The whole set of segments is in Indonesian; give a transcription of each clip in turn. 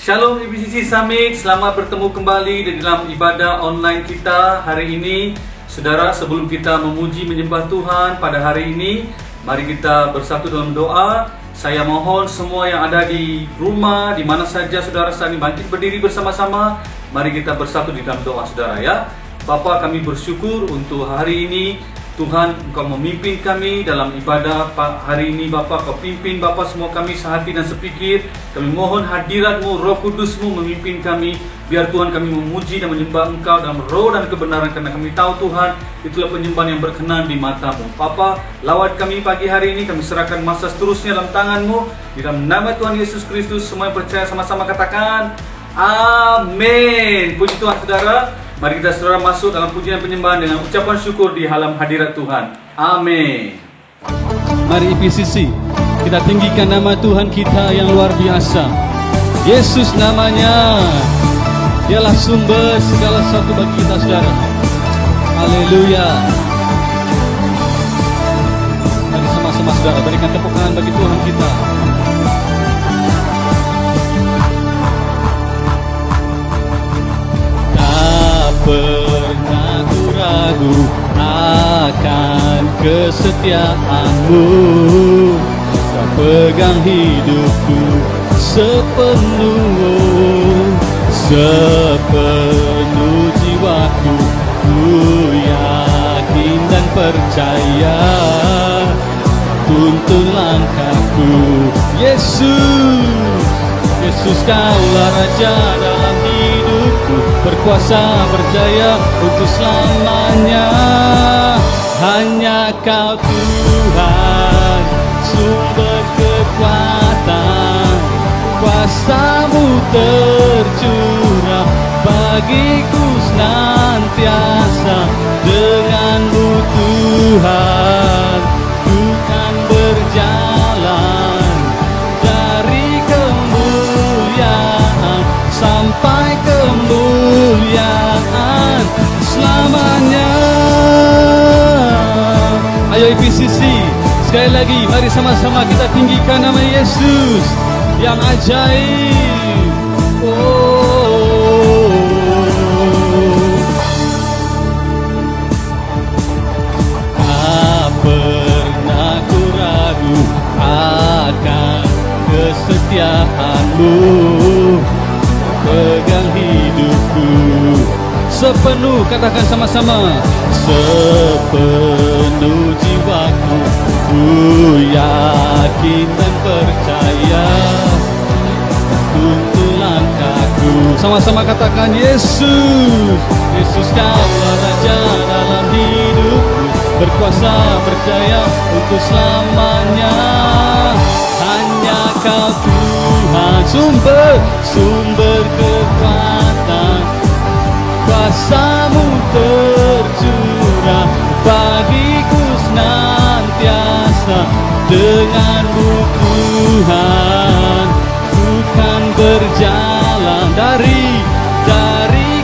Shalom IPCC Summit, selamat bertemu kembali di dalam ibadah online kita hari ini. Saudara, sebelum kita memuji menyembah Tuhan pada hari ini, mari kita bersatu dalam doa. Saya mohon semua yang ada di rumah, di mana saja saudara saat ini bangkit berdiri bersama-sama. Mari kita bersatu di dalam doa saudara ya. Bapa, kami bersyukur untuk hari ini. Tuhan, Engkau memimpin kami dalam ibadah hari ini. Bapa, Kau pimpin Bapa semua kami sehati dan sepikir. Kami mohon hadirat-Mu, Roh Kudus-Mu memimpin kami. Biar Tuhan kami memuji dan menyembah Engkau dalam roh dan kebenaran. Karena kami tahu Tuhan, itulah penyembahan yang berkenan di mata-Mu. Bapa, lawat kami pagi hari ini. Kami serahkan masa seterusnya dalam tangan-Mu. Di dalam nama Tuhan Yesus Kristus, semua yang percaya sama-sama katakan amin. Puji Tuhan saudara. Mari kita saudara masuk dalam pujian penyembahan dengan ucapan syukur di halam hadirat Tuhan. Amin. Mari IPCC, kita tinggikan nama Tuhan kita yang luar biasa. Yesus namanya, Dialah sumber segala sesuatu bagi kita saudara. Haleluya. Mari sama-sama saudara berikan tepuk tangan bagi Tuhan kita. Pernah ku ragu akan kesetiaan-Mu, Kau pegang hidupku sepenuh jiwaku. Ku yakin dan percaya, tuntun langkahku. Yesus, Kaulah Raja dalam hidupku, berkuasa berjaya untuk selamanya. Hanya Kau Tuhan, sumber kekuatan, kuasa-Mu tercurah bagiku senantiasa. Dengan-Mu Tuhan, ku kan berjalan dari kemuliaan sampai kemuliaan selamanya. Ayo IPCC, sekali lagi mari sama-sama kita tinggikan nama Yesus yang ajaib. Tak pernah ku ragu akan kesetiaan-Mu, pegang hidupku sepenuh, katakan sama-sama, sepenuh jiwaku. Ku yakin dan percaya, tuntun langkahku. Sama-sama katakan Yesus, Kaulah Raja dalam hidupku, berkuasa berjaya untuk selamanya. Hanya Kau Tuhan, sumber kekuatan, kuasa-Mu tercurah bagiku senantiasa. Dengan-Mu Tuhan, ku kan berjalan dari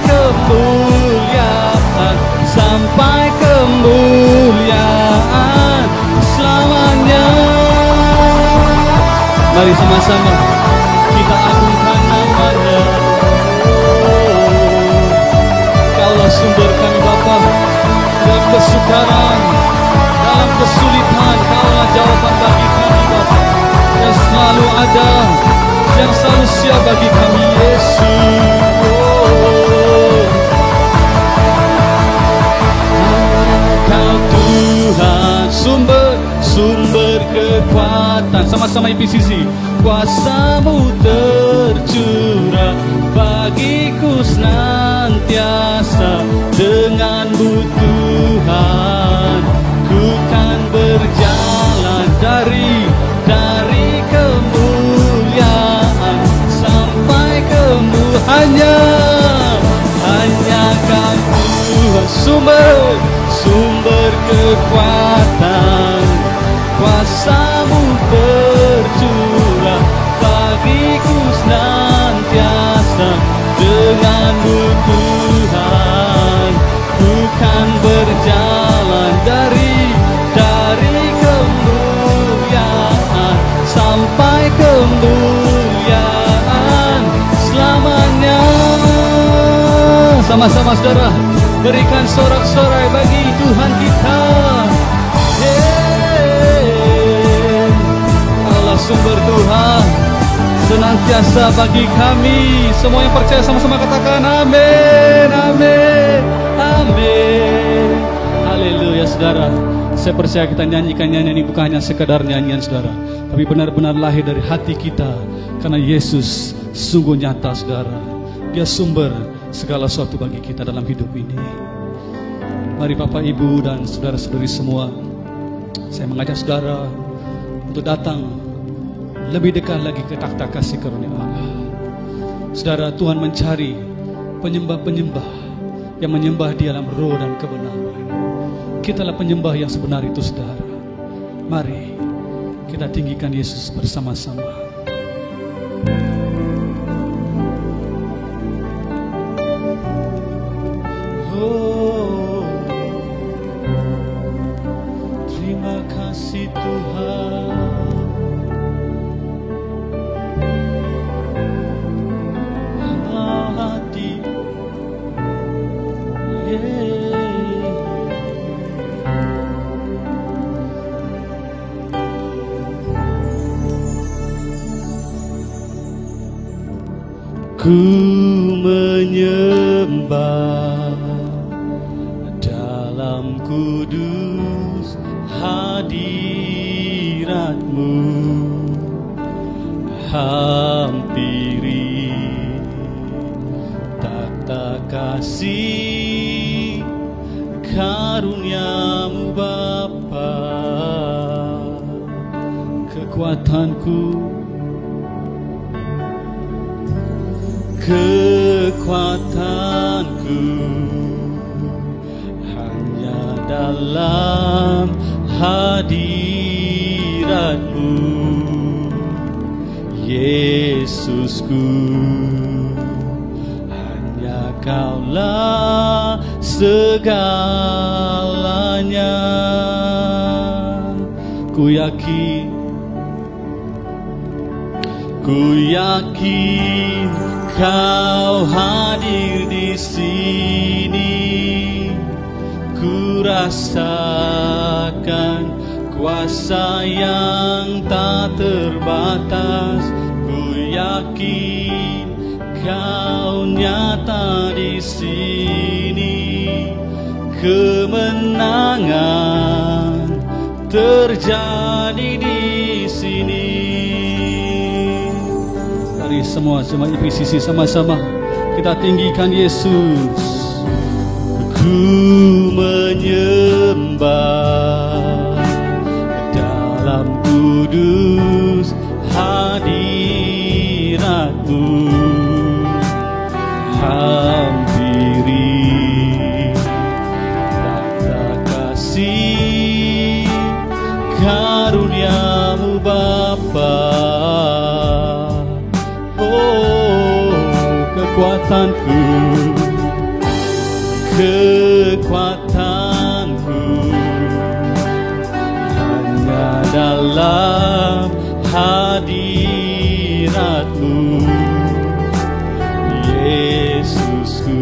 kemuliaan sampai kemuliaan selamanya. Mari sama-sama kita agungkan nama-Nya. Kaulah sumber kami Bapa, dalam kesukaran, dalam kesulitan, Kaulah jawaban bagi kami Bapa, yang selalu ada, yang selalu siap bagi kami Yesus. Kau Tuhan, sumber kekuatan. Sama-sama IPCC, kuasa-Mu tercurah bagiku senantiasa. Dengan-Mu Tuhan, ku kan berjalan dari kemuliaan sampai kemuliaan. Hanya Kau Tuhan, sumber kekuatan, kuasa-Mu tercurah bagiku senantiasa. Dengan-Mu Tuhan, ku kan berjalan dari kemuliaan sampai kemuliaan Sama-sama saudara, berikan sorak-sorai bagi Tuhan kita. Allah sumber Tuhan senantiasa bagi kami. Semua yang percaya sama-sama katakan amin, amin, amin. Haleluya saudara. Saya percaya kita nyanyikan nyanyian ini bukan hanya sekedar nyanyian saudara, tapi benar-benar lahir dari hati kita. Karena Yesus sungguh nyata saudara. Dia sumber segala sesuatu bagi kita dalam hidup ini. Mari Bapak Ibu dan saudara-saudari semua, saya mengajak saudara untuk datang lebih dekat lagi ke takhta kasih karunia Allah. Saudara, Tuhan mencari penyembah-penyembah yang menyembah Dia dalam roh dan kebenaran. Kitalah penyembah yang sebenar itu saudara. Mari kita tinggikan Yesus bersama-sama. Oh, terima kasih Tuhan. Hati, ku menyembah dalam kudus hadirat-Mu, hampiri takhta kasih karunia-Mu Bapa. Kekuatanku, kekuatanku hanya dalam hadirat-Mu, Yesusku. Hanya Kaulah segalanya. Ku yakin Kau hadir di sini. Ku rasakan kuasa yang tak terbatas. Ku yakin Kau nyata di sini. Kemenangan terjadi di sini. Mari semua IPCC sama-sama kita tinggikan Yesus. Ku menyembah dalam kudus hadirat-Mu, hampiri takhta kasih karunia-Mu Bapa. Kekuatanku, kekuatanku hanya dalam hadirat-Mu, Yesusku.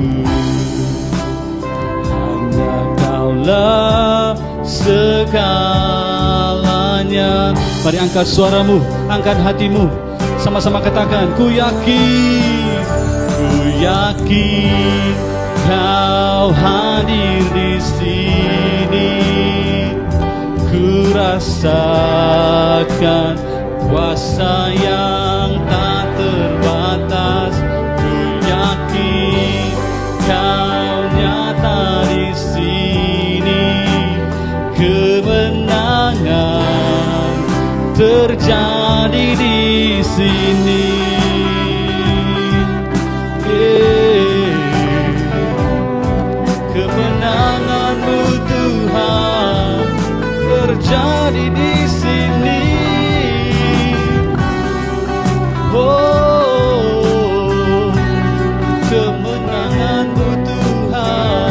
Hanya Kaulah segalanya. Mari angkat suaramu, angkat hatimu, sama-sama katakan, ku yakin Kau hadir di sini. Ku rasakan kuasa yang tak terbatas. Ku yakin Kau nyata di sini. Kemenangan terjadi di sini. Kemenangan-Mu Tuhan terjadi di sini. Oh, kemenangan-Mu Tuhan.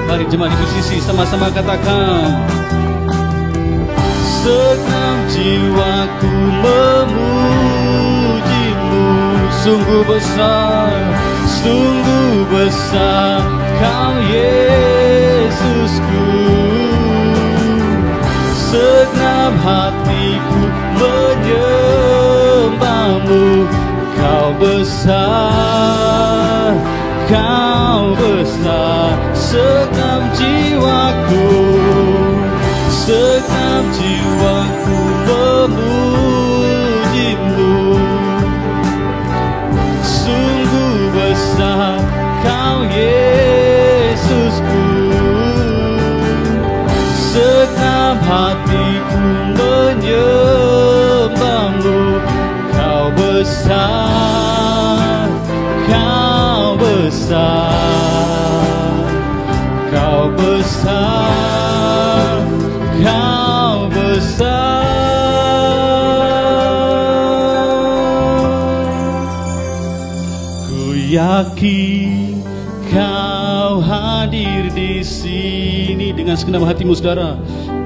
Mari jemaat IPCC sama-sama katakan, segenap jiwaku memuji-Mu sungguh besar Kau Yesusku. Segenap hatiku menyembahmu. Kau besar segenap jiwaku memujimu. Sungguh besar Kau Yesusku. Segenap hatiku menyembahmu. Kau besar, Kau besar, Kau besar, Kau besar. Ku yakin Kau hadir di sini dengan segenap hatimu, saudara.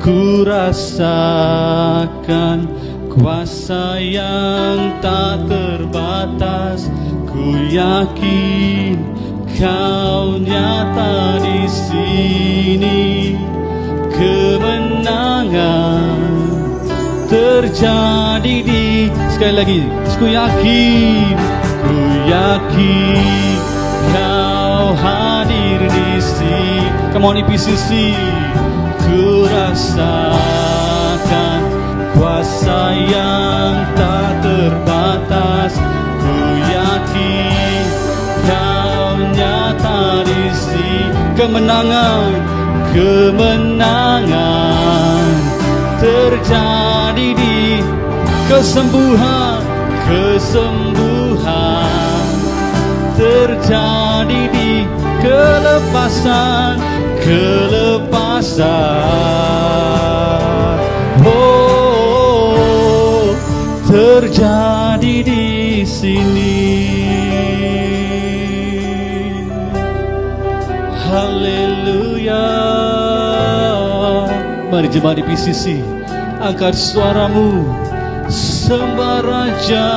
Ku rasakan kuasa yang tak terbatas. Ku yakin Kau nyata di sini. Kemenangan terjadi di, sekali lagi, ku yakin Kau hadir di sini. Come on EPCC. Ku rasakan kuasa yang tak terbatas. Ku yakin Kau nyata di sini. Kemenangan terjadi di kesembuhan terjadi di kelepasan. Oh, terjadi di sini. Haleluya. Mari jemaat di PCC, angkat suaramu, sembah Raja,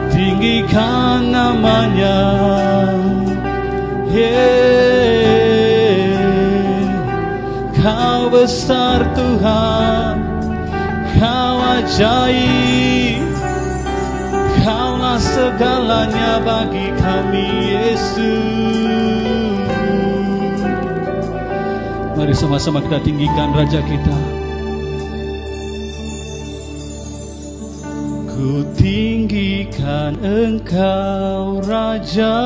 tinggikan namanya. Kau besar Tuhan, Kau ajaib, Kaulah segalanya bagi kami Yesus. Mari sama-sama kita tinggikan Raja kita. Ku tinggikan Engkau Raja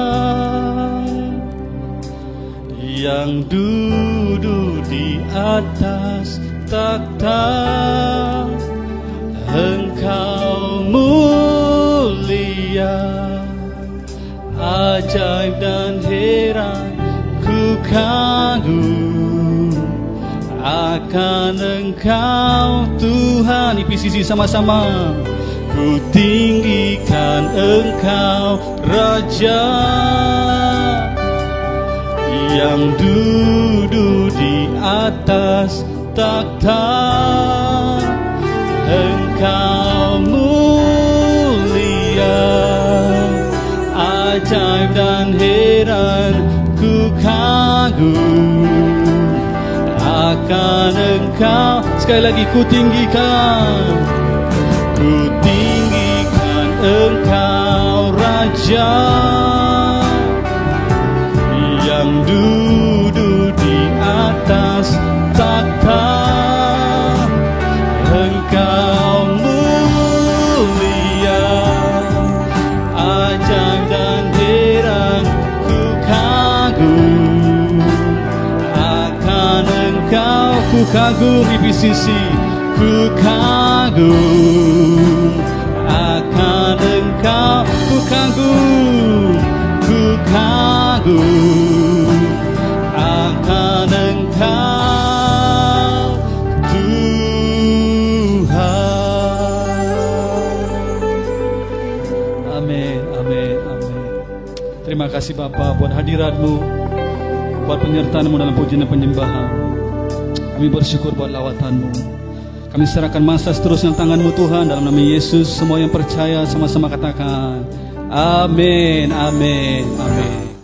yang duduk di atas takhta. Engkau mulia, ajaib dan heran. Ku kagum akan Engkau Tuhan. IPCC sama-sama. Ku tinggikan Engkau Raja yang duduk di atas takhta. Engkau mulia, ajaib dan heran. Ku kagum akan Engkau. Sekali lagi, ku tinggikan Engkau Raja yang duduk di atas takhta. Engkau mulia, ajaib dan heran. Ku kagum akan Engkau. Ku kagum IPCC. Ku kagum akan Engkau. Ku kagum akan Engkau Tuhan. Amin, amin, amin. Terima kasih Bapa buat hadirat-Mu, buat penyertaan-Mu dalam pujian dan penyembahan. Kami bersyukur buat lawatan-Mu. Kami serahkan masa seterusnya tangan-Mu Tuhan, dalam nama Yesus. Semua yang percaya sama-sama katakan amin, amin, amin.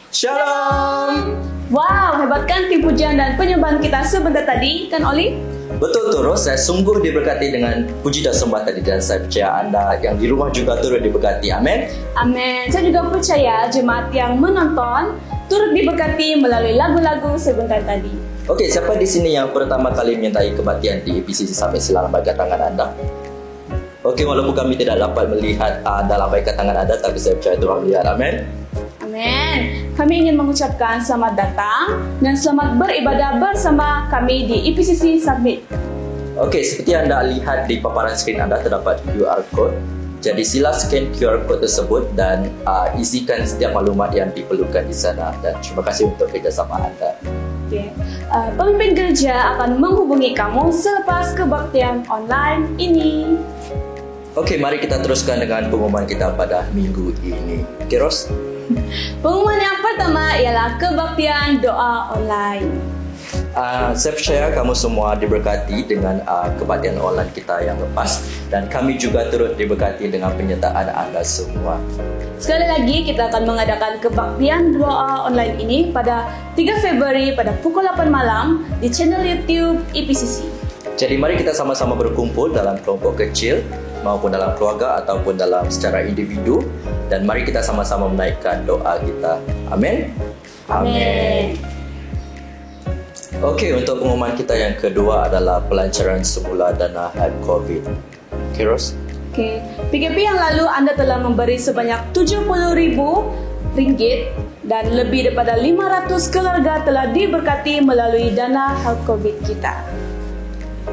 Shalom. Wow, hebat kan tim pujian dan penyembahan kita sebentar tadi, kan Oli? Betul terus, saya sungguh diberkati dengan puji dan sembah tadi, dan saya percaya anda yang di rumah juga turut diberkati. Amin. Amin. Saya juga percaya jemaat yang menonton turut diberkati melalui lagu-lagu sebentar tadi. Okey, siapa di sini yang pertama kali menyertai kebaktian di EPCC sampai silang bagi tangan anda? Okey, walaupun kami tidak dapat melihat dalam baikan tangan anda, tapi saya percaya Tuhan melihat. Amin. Amin. Kami ingin mengucapkan selamat datang dan selamat beribadah bersama kami di EPCC Summit. Okey, seperti anda lihat di paparan skrin anda terdapat QR code. Jadi sila scan QR code tersebut dan isikan setiap maklumat yang diperlukan di sana. Dan terima kasih untuk kerjasama anda. Okay. Pemimpin gereja akan menghubungi kamu selepas kebaktian online ini. Okey, mari kita teruskan dengan pengumuman kita pada minggu ini. Okey, Ros? Pengumuman yang pertama ialah kebaktian doa online. Saya percaya kamu semua diberkati dengan kebaktian online kita yang lepas, dan kami juga turut diberkati dengan penyertaan anda semua. Sekali lagi kita akan mengadakan kebaktian doa online ini pada 3 Februari pada pukul 8 malam di channel YouTube EPCC. Jadi mari kita sama-sama berkumpul dalam kelompok kecil maupun dalam keluarga ataupun dalam secara individu, dan mari kita sama-sama menaikkan doa kita. Amin. Amin. Okey, untuk pengumuman kita yang kedua adalah pelancaran semula dana HEP COVID. Okey, Ros? Okey, PKP yang lalu anda telah memberi sebanyak RM70,000 dan lebih daripada 500 keluarga telah diberkati melalui dana HEP COVID kita.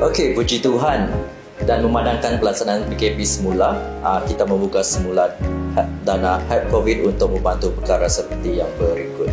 Okey, puji Tuhan. Dan memandangkan pelaksanaan PKP semula, kita membuka semula dana HEP COVID untuk membantu perkara seperti yang berikut.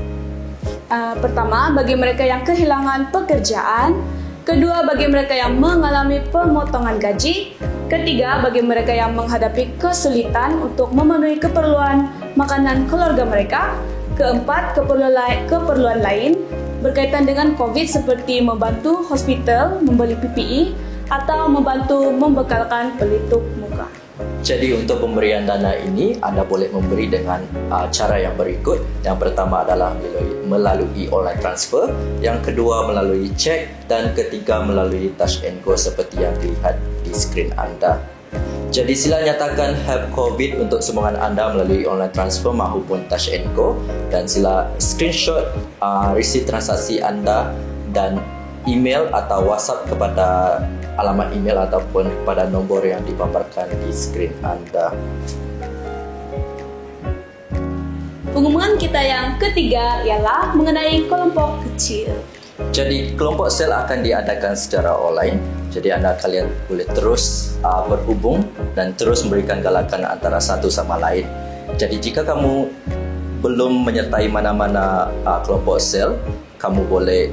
Pertama, bagi mereka yang kehilangan pekerjaan. Kedua, bagi mereka yang mengalami pemotongan gaji. Ketiga, bagi mereka yang menghadapi kesulitan untuk memenuhi keperluan makanan keluarga mereka. Keempat, keperluan lain berkaitan dengan COVID seperti membantu hospital membeli PPE atau membantu membekalkan pelitup muka. Jadi untuk pemberian dana ini, anda boleh memberi dengan cara yang berikut. Yang pertama adalah melalui online transfer, yang kedua melalui cek, dan ketiga melalui Touch and Go seperti yang dilihat di skrin anda. Jadi sila nyatakan HEP COVID untuk sumbangan anda melalui online transfer maupun Touch and Go, dan sila screenshot resit transaksi anda dan email atau WhatsApp kepada alamat email ataupun kepada nombor yang dipaparkan di skrin anda. Pengumuman kita yang ketiga ialah mengenai kelompok kecil. Jadi kelompok sel akan diadakan secara online. Jadi kalian boleh terus berhubung dan terus memberikan galakan antara satu sama lain. Jadi jika kamu belum menyertai mana-mana kelompok sel, kamu boleh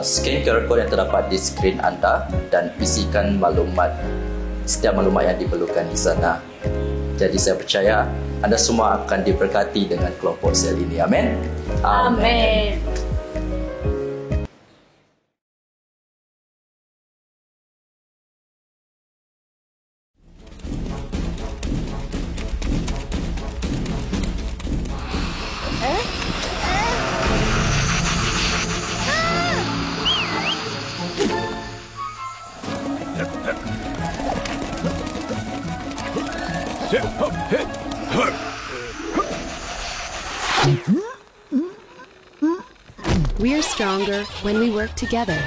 scan QR code yang terdapat di skrin anda dan isikan setiap maklumat yang diperlukan di sana. Jadi saya percaya anda semua akan diberkati dengan kelompok sel ini. Amin. Amin. We're stronger when we work together.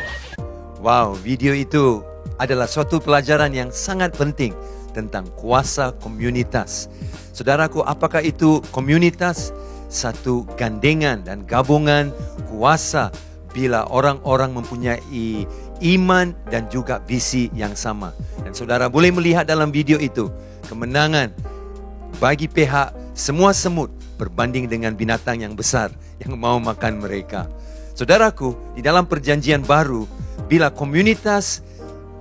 Wow, video itu adalah suatu pelajaran yang sangat penting tentang kuasa komunitas. Saudaraku, apakah itu komunitas? Satu gandengan dan gabungan kuasa bila orang-orang mempunyai iman dan juga visi yang sama. Dan saudara boleh melihat dalam video itu kemenangan bagi pihak semua semut berbanding dengan binatang yang besar yang mau makan mereka. Saudaraku, di dalam perjanjian baru, bila komunitas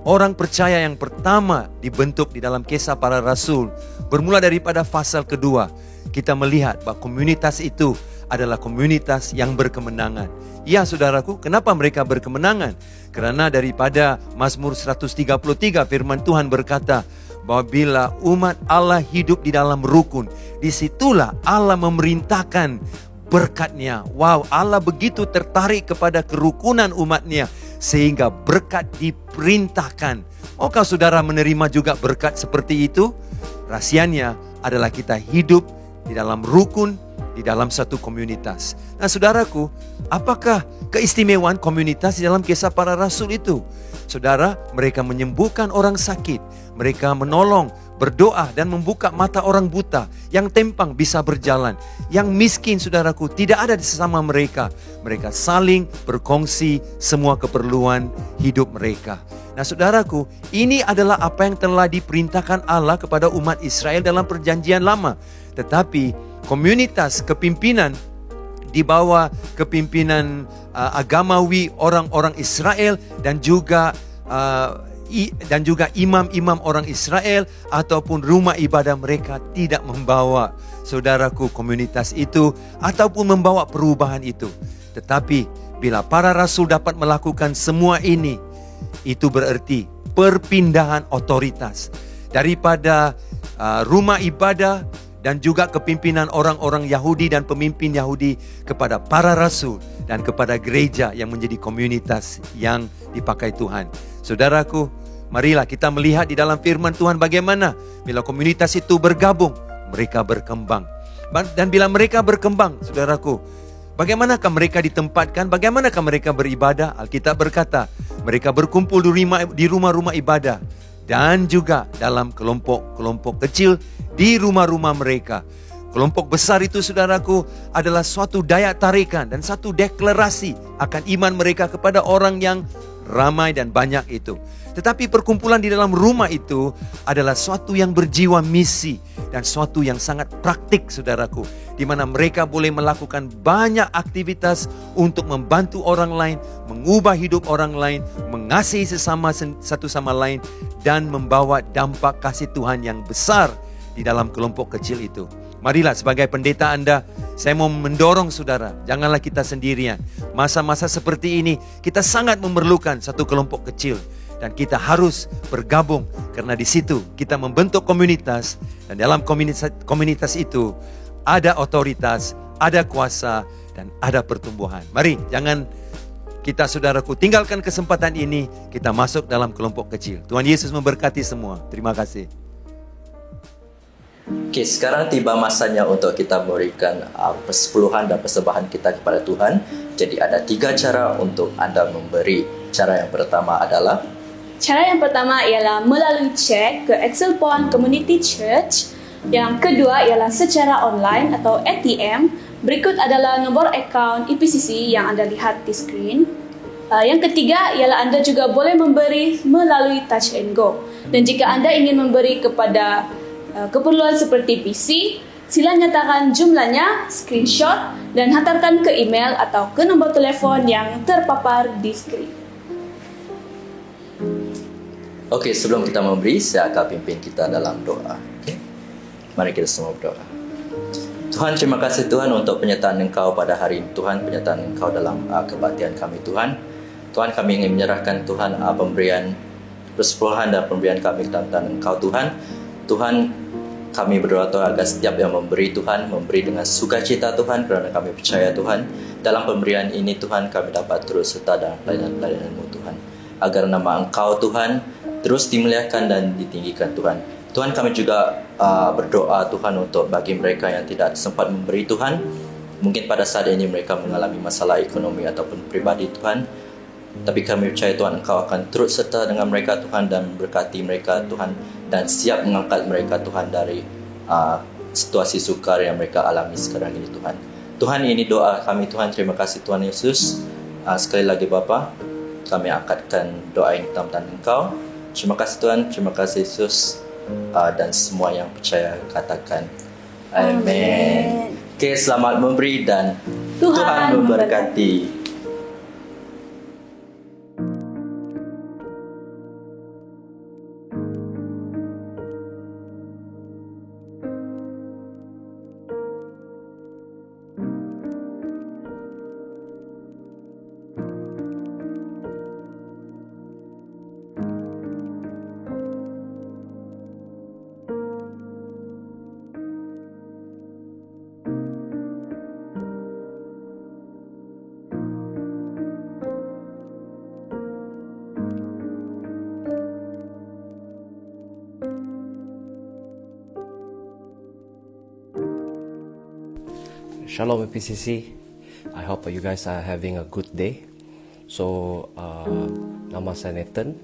orang percaya yang pertama dibentuk di dalam Kisah Para Rasul, bermula daripada pasal kedua, kita melihat bahawa komunitas itu adalah komunitas yang berkemenangan. Ya saudaraku, kenapa mereka berkemenangan? Karena daripada Mazmur 133 firman Tuhan berkata, bahwa bila umat Allah hidup di dalam rukun, disitulah Allah memerintahkan berkatnya. Wow, Allah begitu tertarik kepada kerukunan umatnya sehingga berkat diperintahkan. Maukah saudara menerima juga berkat seperti itu? Rahasianya adalah kita hidup di dalam rukun, di dalam satu komunitas. Nah saudaraku, apakah keistimewaan komunitas di dalam Kisah Para Rasul itu? Saudara, mereka menyembuhkan orang sakit, mereka menolong, berdoa dan membuka mata orang buta, yang tempang bisa berjalan, yang miskin saudaraku tidak ada di sesama mereka. Mereka saling berkongsi semua keperluan hidup mereka. Nah saudaraku, ini adalah apa yang telah diperintahkan Allah kepada umat Israel dalam perjanjian lama. Tetapi komunitas kepimpinan di bawah kepimpinan agamawi orang-orang Israel dan juga imam-imam orang Israel ataupun rumah ibadah mereka tidak membawa saudaraku komunitas itu ataupun membawa perubahan itu. Tetapi bila para rasul dapat melakukan semua ini, itu berarti perpindahan otoritas daripada rumah ibadah dan juga kepimpinan orang-orang Yahudi dan pemimpin Yahudi kepada para rasul dan kepada gereja yang menjadi komunitas yang dipakai Tuhan. Saudaraku, marilah kita melihat di dalam firman Tuhan bagaimana bila komunitas itu bergabung, mereka berkembang. Dan bila mereka berkembang, saudaraku, bagaimanakah mereka ditempatkan? Bagaimanakah mereka beribadah? Alkitab berkata, mereka berkumpul di rumah-rumah ibadah dan juga dalam kelompok-kelompok kecil di rumah-rumah mereka. Kelompok besar itu saudaraku adalah suatu daya tarikan dan satu deklarasi akan iman mereka kepada orang yang ramai dan banyak itu. Tetapi perkumpulan di dalam rumah itu adalah suatu yang berjiwa misi dan suatu yang sangat praktik saudaraku, di mana mereka boleh melakukan banyak aktivitas untuk membantu orang lain, mengubah hidup orang lain, mengasihi satu sama lain dan membawa dampak kasih Tuhan yang besar di dalam kelompok kecil itu. Marilah sebagai pendeta Anda, saya mau mendorong saudara, janganlah kita sendirian. Masa-masa seperti ini, kita sangat memerlukan satu kelompok kecil. Dan kita harus bergabung, karena di situ kita membentuk komunitas. Dan dalam komunitas itu, ada otoritas, ada kuasa, dan ada pertumbuhan. Mari, jangan kita saudaraku tinggalkan kesempatan ini, kita masuk dalam kelompok kecil. Tuhan Yesus memberkati semua. Terima kasih. Oke, sekarang tiba masanya untuk kita memberikan persepuluhan dan persembahan kita kepada Tuhan. Jadi ada 3 cara untuk Anda memberi. Cara yang pertama adalah ialah melalui cek ke Excelpon Community Church. Yang kedua ialah secara online atau ATM. Berikut adalah nombor akaun EPCC yang Anda lihat di skrin. Yang ketiga ialah Anda juga boleh memberi melalui Touch and Go. Dan jika Anda ingin memberi kepada keperluan seperti PC, sila nyatakan jumlahnya, screenshot, dan hantarkan ke email atau ke nombor telefon yang terpapar di skrin. Oke, sebelum kita memberi, saya akan pimpin kita dalam doa. Okay? Mari kita semua berdoa. Tuhan, terima kasih Tuhan untuk penyertaan Engkau pada hari ini Tuhan, penyertaan Engkau dalam kebaktian kami Tuhan. Tuhan, kami ingin menyerahkan Tuhan pemberian persepuluhan dan pemberian kami ke dalam tangan Engkau Tuhan. Tuhan, kami berdoa Tuhan agar setiap yang memberi Tuhan, memberi dengan sukacita Tuhan, kerana kami percaya Tuhan, dalam pemberian ini Tuhan kami dapat terus serta dalam pelayanan-pelayanan-Mu Tuhan. Agar nama Engkau Tuhan terus dimuliakan dan ditinggikan Tuhan. Tuhan, kami juga berdoa Tuhan untuk bagi mereka yang tidak sempat memberi Tuhan. Mungkin pada saat ini mereka mengalami masalah ekonomi ataupun pribadi Tuhan. Tapi kami percaya Tuhan Engkau akan terus serta dengan mereka Tuhan dan berkati mereka Tuhan. Dan siap mengangkat mereka Tuhan dari situasi sukar yang mereka alami sekarang ini Tuhan. Tuhan, ini doa kami Tuhan. Terima kasih Tuhan Yesus. Sekali lagi Bapa, kami angkatkan doa ini dalam tangan Engkau. Terima kasih Tuhan, terima kasih Yesus, dan semua yang percaya katakan Amin. Oke, selamat memberi dan Tuhan memberkati. Shalom EPCC. I hope you guys are having a good day. So, nama saya Nathan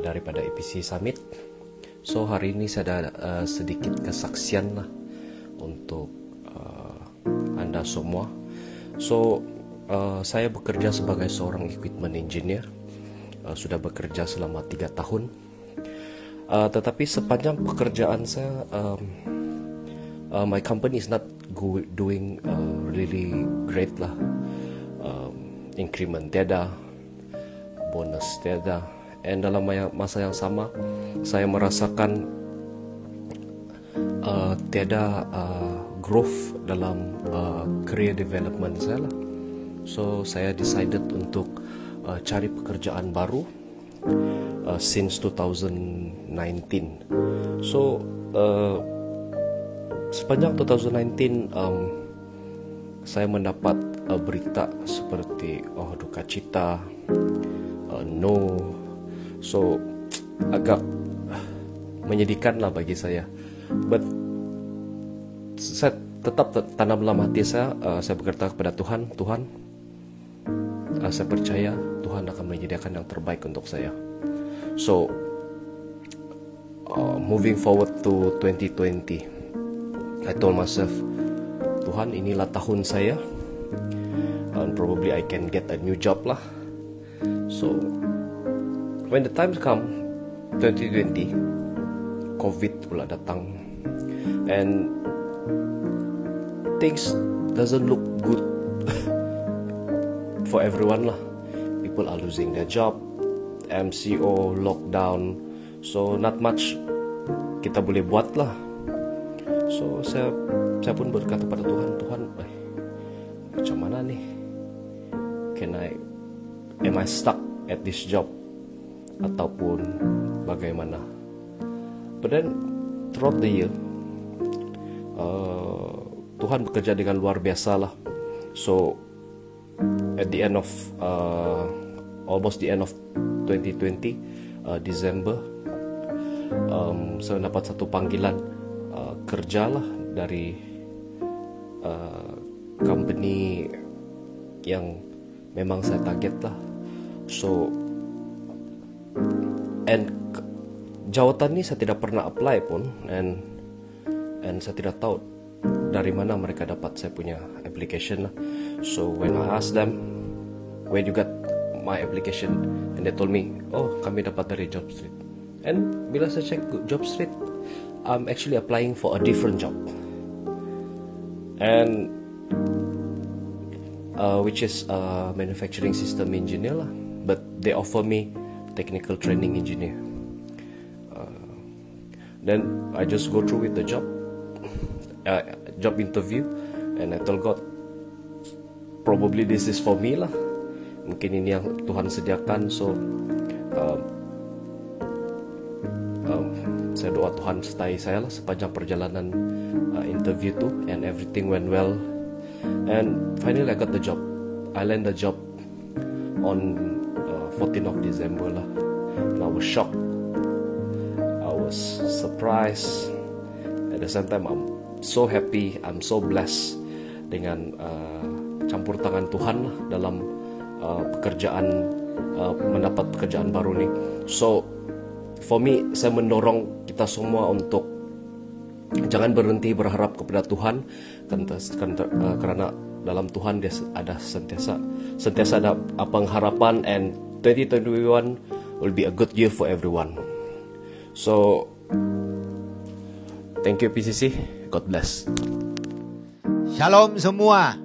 daripada EPC Summit. So, hari ini saya ada sedikit kesaksian lah untuk anda semua. So, saya bekerja sebagai seorang equipment engineer. Sudah bekerja selama 3 tahun. Tetapi sepanjang pekerjaan saya, my company is not doing really great lah. Increment tiada, bonus tiada. And dalam masa yang sama, saya merasakan tiada growth dalam career development saya lah. So saya decided untuk cari pekerjaan baru since 2019. So sepanjang 2019 saya mendapat berita seperti duka cita, no. So agak menyedihkan lah bagi saya. But saya tetap tanam dalam hati saya berkata kepada Tuhan, saya percaya Tuhan akan menyediakan yang terbaik untuk saya. So moving forward to 2020, I told myself, Tuhan, inilah tahun saya, and probably I can get a new job lah. So when the time come 2020, COVID pula datang, and things doesn't look good for everyone lah. People are losing their job, MCO, lockdown, so not much kita boleh buat lah. So saya pun berkata pada Tuhan, macam mana nih? Am I stuck at this job? Ataupun bagaimana? But then throughout the year, Tuhan bekerja dengan luar biasa lah. So at the end of almost the end of 2020, December, saya dapat satu panggilan kerja lah dari company yang memang saya target lah. So and jawatan ini saya tidak pernah apply pun, and saya tidak tahu dari mana mereka dapat saya punya application lah. So when I asked them, where you got my application, and they told me, kami dapat dari JobStreet. And bila saya cek JobStreet, I'm actually applying for a different job, and which is manufacturing system engineer lah. But they offer me technical training engineer. Then I just go through with the job interview, and I told God, probably this is for me lah. Mungkin ini yang Tuhan sediakan. So saya doa Tuhan sertai saya lah sepanjang perjalanan interview tu, and everything went well. And finally I got the job. I land the job on 14th of December lah. And I was shocked. I was surprised. At the same time, I'm so happy. I'm so blessed dengan campur tangan Tuhan lah dalam pekerjaan, mendapat pekerjaan baru ni. So for me, saya mendorong kita semua untuk jangan berhenti berharap kepada Tuhan, karena dalam Tuhan dia ada sentiasa ada pengharapan, and 2021 will be a good year for everyone. So thank you PCC, God bless. Shalom semua.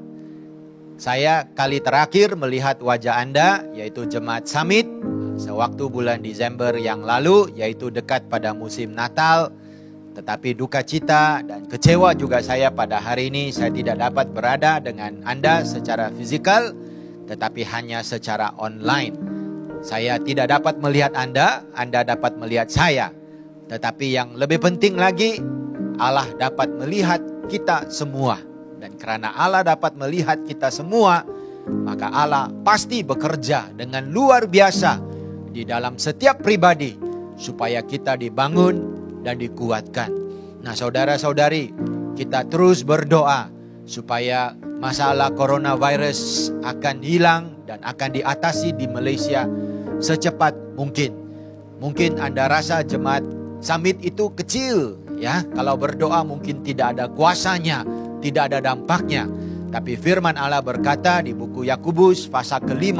Saya kali terakhir melihat wajah Anda, yaitu Jemaat Summit, sewaktu bulan Desember yang lalu, yaitu dekat pada musim Natal. Tetapi duka cita dan kecewa juga saya pada hari ini saya tidak dapat berada dengan Anda secara fisikal, tetapi hanya secara online. Saya tidak dapat melihat Anda, Anda dapat melihat saya. Tetapi yang lebih penting lagi, Allah dapat melihat kita semua. Dan karena Allah dapat melihat kita semua, maka Allah pasti bekerja dengan luar biasa di dalam setiap pribadi supaya kita dibangun dan dikuatkan. Nah saudara-saudari, kita terus berdoa supaya masalah coronavirus akan hilang dan akan diatasi di Malaysia secepat mungkin. Mungkin Anda rasa jemaat summit itu kecil, ya. Kalau berdoa mungkin tidak ada kuasanya, tidak ada dampaknya. Tapi firman Allah berkata di buku Yakobus pasal ke-5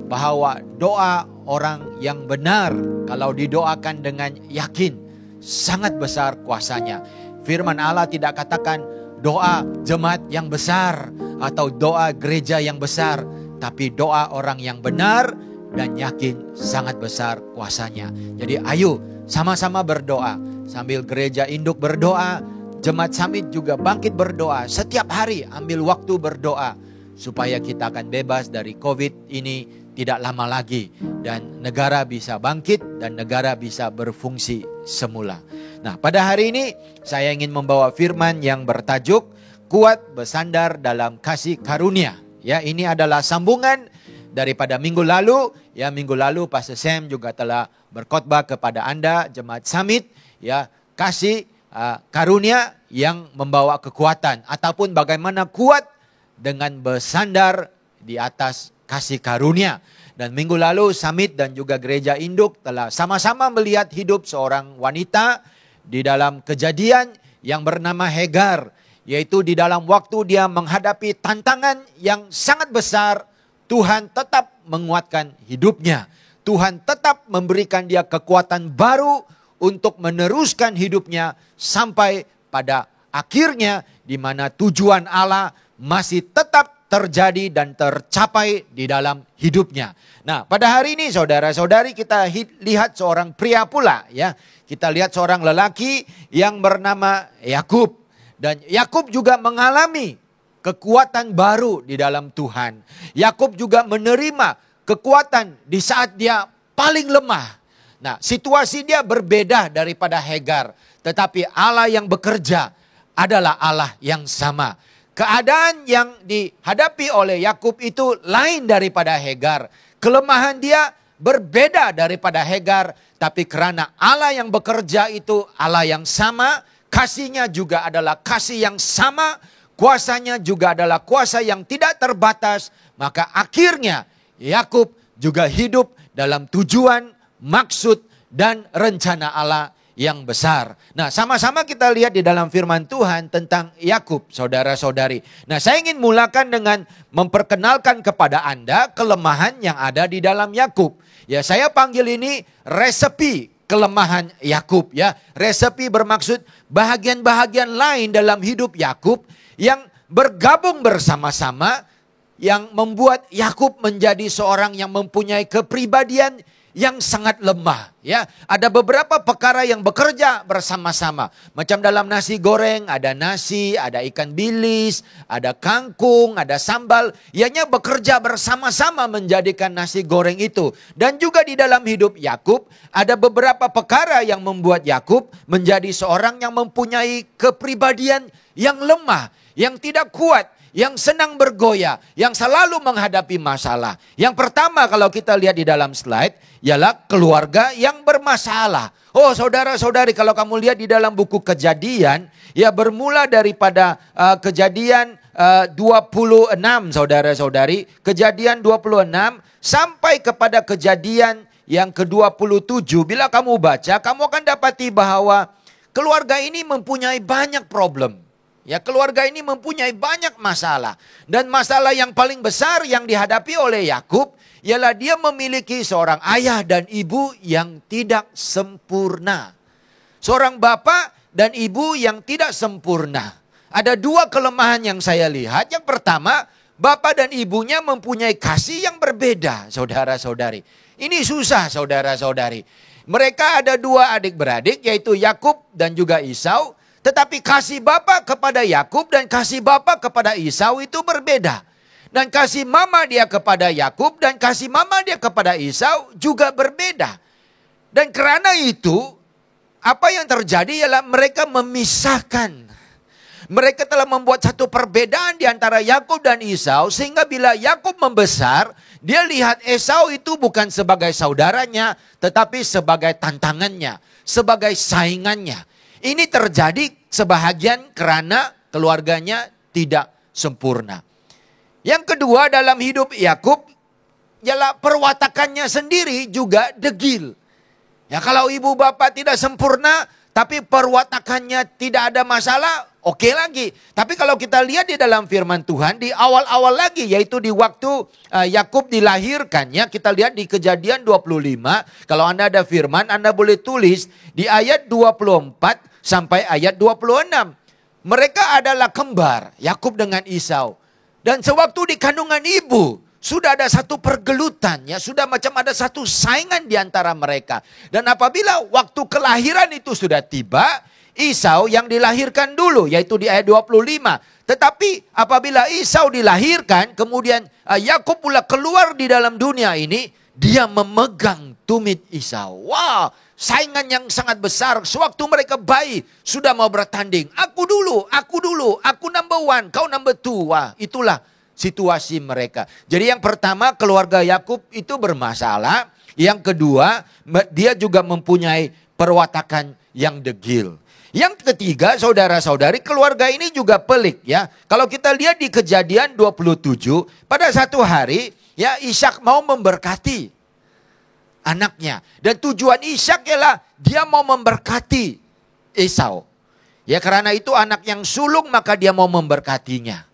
bahwa doa orang yang benar kalau didoakan dengan yakin sangat besar kuasanya. Firman Allah tidak katakan doa jemaat yang besar atau doa gereja yang besar, tapi doa orang yang benar dan yakin sangat besar kuasanya. Jadi ayo sama-sama berdoa. Sambil gereja induk berdoa, jemaat summit juga bangkit berdoa. Setiap hari ambil waktu berdoa supaya kita akan bebas dari COVID ini tidak lama lagi. Dan negara bisa bangkit dan negara bisa berfungsi semula. Nah, pada hari ini saya ingin membawa firman yang bertajuk kuat bersandar dalam kasih karunia. Ya, ini adalah sambungan daripada minggu lalu. Ya, minggu lalu Pastor Sam juga telah berkhotbah kepada Anda jemaat summit, ya, kasih karunia yang membawa kekuatan ataupun bagaimana kuat dengan bersandar di atas kasih karunia. Dan minggu lalu summit dan juga gereja induk telah sama-sama melihat hidup seorang wanita di dalam Kejadian yang bernama Hagar, yaitu di dalam waktu dia menghadapi tantangan yang sangat besar, Tuhan tetap menguatkan hidupnya. Tuhan tetap memberikan dia kekuatan baru untuk meneruskan hidupnya sampai pada akhirnya di mana tujuan Allah masih tetap terjadi dan tercapai di dalam hidupnya. Nah, pada hari ini saudara-saudari kita lihat seorang pria pula, ya. Kita lihat seorang lelaki yang bernama Yakub, dan Yakub juga mengalami kekuatan baru di dalam Tuhan. Yakub juga menerima kekuatan di saat dia paling lemah. Nah, situasi dia berbeda daripada Hagar, tetapi Allah yang bekerja adalah Allah yang sama. Keadaan yang dihadapi oleh Yakub itu lain daripada Hagar. Kelemahan dia berbeda daripada Hagar, tapi karena Allah yang bekerja itu Allah yang sama, kasihnya juga adalah kasih yang sama, kuasanya juga adalah kuasa yang tidak terbatas, maka akhirnya Yakub juga hidup dalam tujuan, maksud, dan rencana Allah yang besar. Nah, sama-sama kita lihat di dalam firman Tuhan tentang Yakub, saudara-saudari. Nah, saya ingin mulakan dengan memperkenalkan kepada Anda kelemahan yang ada di dalam Yakub. Ya, saya panggil ini resepi kelemahan Yakub, ya. Resepi bermaksud bahagian-bahagian lain dalam hidup Yakub yang bergabung bersama-sama yang membuat Yakub menjadi seorang yang mempunyai kepribadian yang sangat lemah, ya. Ada beberapa perkara yang bekerja bersama-sama. Macam dalam nasi goreng, ada nasi, ada ikan bilis, ada kangkung, ada sambal. Ianya bekerja bersama-sama menjadikan nasi goreng itu. Dan juga di dalam hidup Yakub, ada beberapa perkara yang membuat Yakub menjadi seorang yang mempunyai kepribadian yang lemah, yang tidak kuat, yang senang bergoyah, yang selalu menghadapi masalah. Yang pertama kalau kita lihat di dalam slide, ialah keluarga yang bermasalah. Oh saudara-saudari, kalau kamu lihat di dalam buku Kejadian, ya bermula daripada Kejadian 26 saudara-saudari. Kejadian 26 sampai kepada Kejadian yang ke-27. Bila kamu baca, kamu akan dapati bahwa keluarga ini mempunyai banyak problem. Ya, keluarga ini mempunyai banyak masalah. Dan masalah yang paling besar yang dihadapi oleh Yakub ialah dia memiliki seorang ayah dan ibu yang tidak sempurna. Seorang bapak dan ibu yang tidak sempurna. Ada dua kelemahan yang saya lihat. Yang pertama, bapak dan ibunya mempunyai kasih yang berbeda, saudara-saudari. Ini susah, saudara-saudari. Mereka ada dua adik-beradik, yaitu Yakub dan juga Esau. Tetapi kasih bapak kepada Yakub dan kasih bapak kepada Esau itu berbeda. Dan kasih mama dia kepada Yakub dan kasih mama dia kepada Esau juga berbeda. Dan karena itu, apa yang terjadi ialah mereka memisahkan. Mereka telah membuat satu perbedaan di antara Yakub dan Esau, sehingga bila Yakub membesar, dia lihat Esau itu bukan sebagai saudaranya, tetapi sebagai tantangannya, sebagai saingannya. Ini terjadi sebahagian karena keluarganya tidak sempurna. Yang kedua dalam hidup Yakub ialah perwatakannya sendiri juga degil. Ya kalau ibu bapak tidak sempurna tapi perwatakannya tidak ada masalah, oke lagi. Tapi kalau kita lihat di dalam firman Tuhan di awal-awal lagi, yaitu di waktu Yakub dilahirkan, ya kita lihat di Kejadian 25. Kalau Anda ada firman, Anda boleh tulis di ayat 24 sampai ayat 26. Mereka adalah kembar, Yakub dengan Esau. Dan sewaktu di kandungan ibu, sudah ada satu pergelutan, ya sudah macam ada satu saingan di antara mereka. Dan apabila waktu kelahiran itu sudah tiba, Esau yang dilahirkan dulu, yaitu di ayat 25. Tetapi apabila Esau dilahirkan, kemudian Yakub pula keluar di dalam dunia ini, dia memegang tumit Esau. Wah, saingan yang sangat besar. Sewaktu mereka bayi, sudah mau bertanding. Aku dulu, aku number one, kau number two. Wah, itulah situasi mereka. Jadi yang pertama, keluarga Yakub itu bermasalah. Yang kedua, dia juga mempunyai perwatakan yang degil. Yang ketiga, saudara-saudari, keluarga ini juga pelik ya. Kalau kita lihat di Kejadian 27, pada satu hari ya Ishak mau memberkati anaknya. Dan tujuan Ishak ialah dia mau memberkati Esau. Ya karena itu anak yang sulung maka dia mau memberkatinya.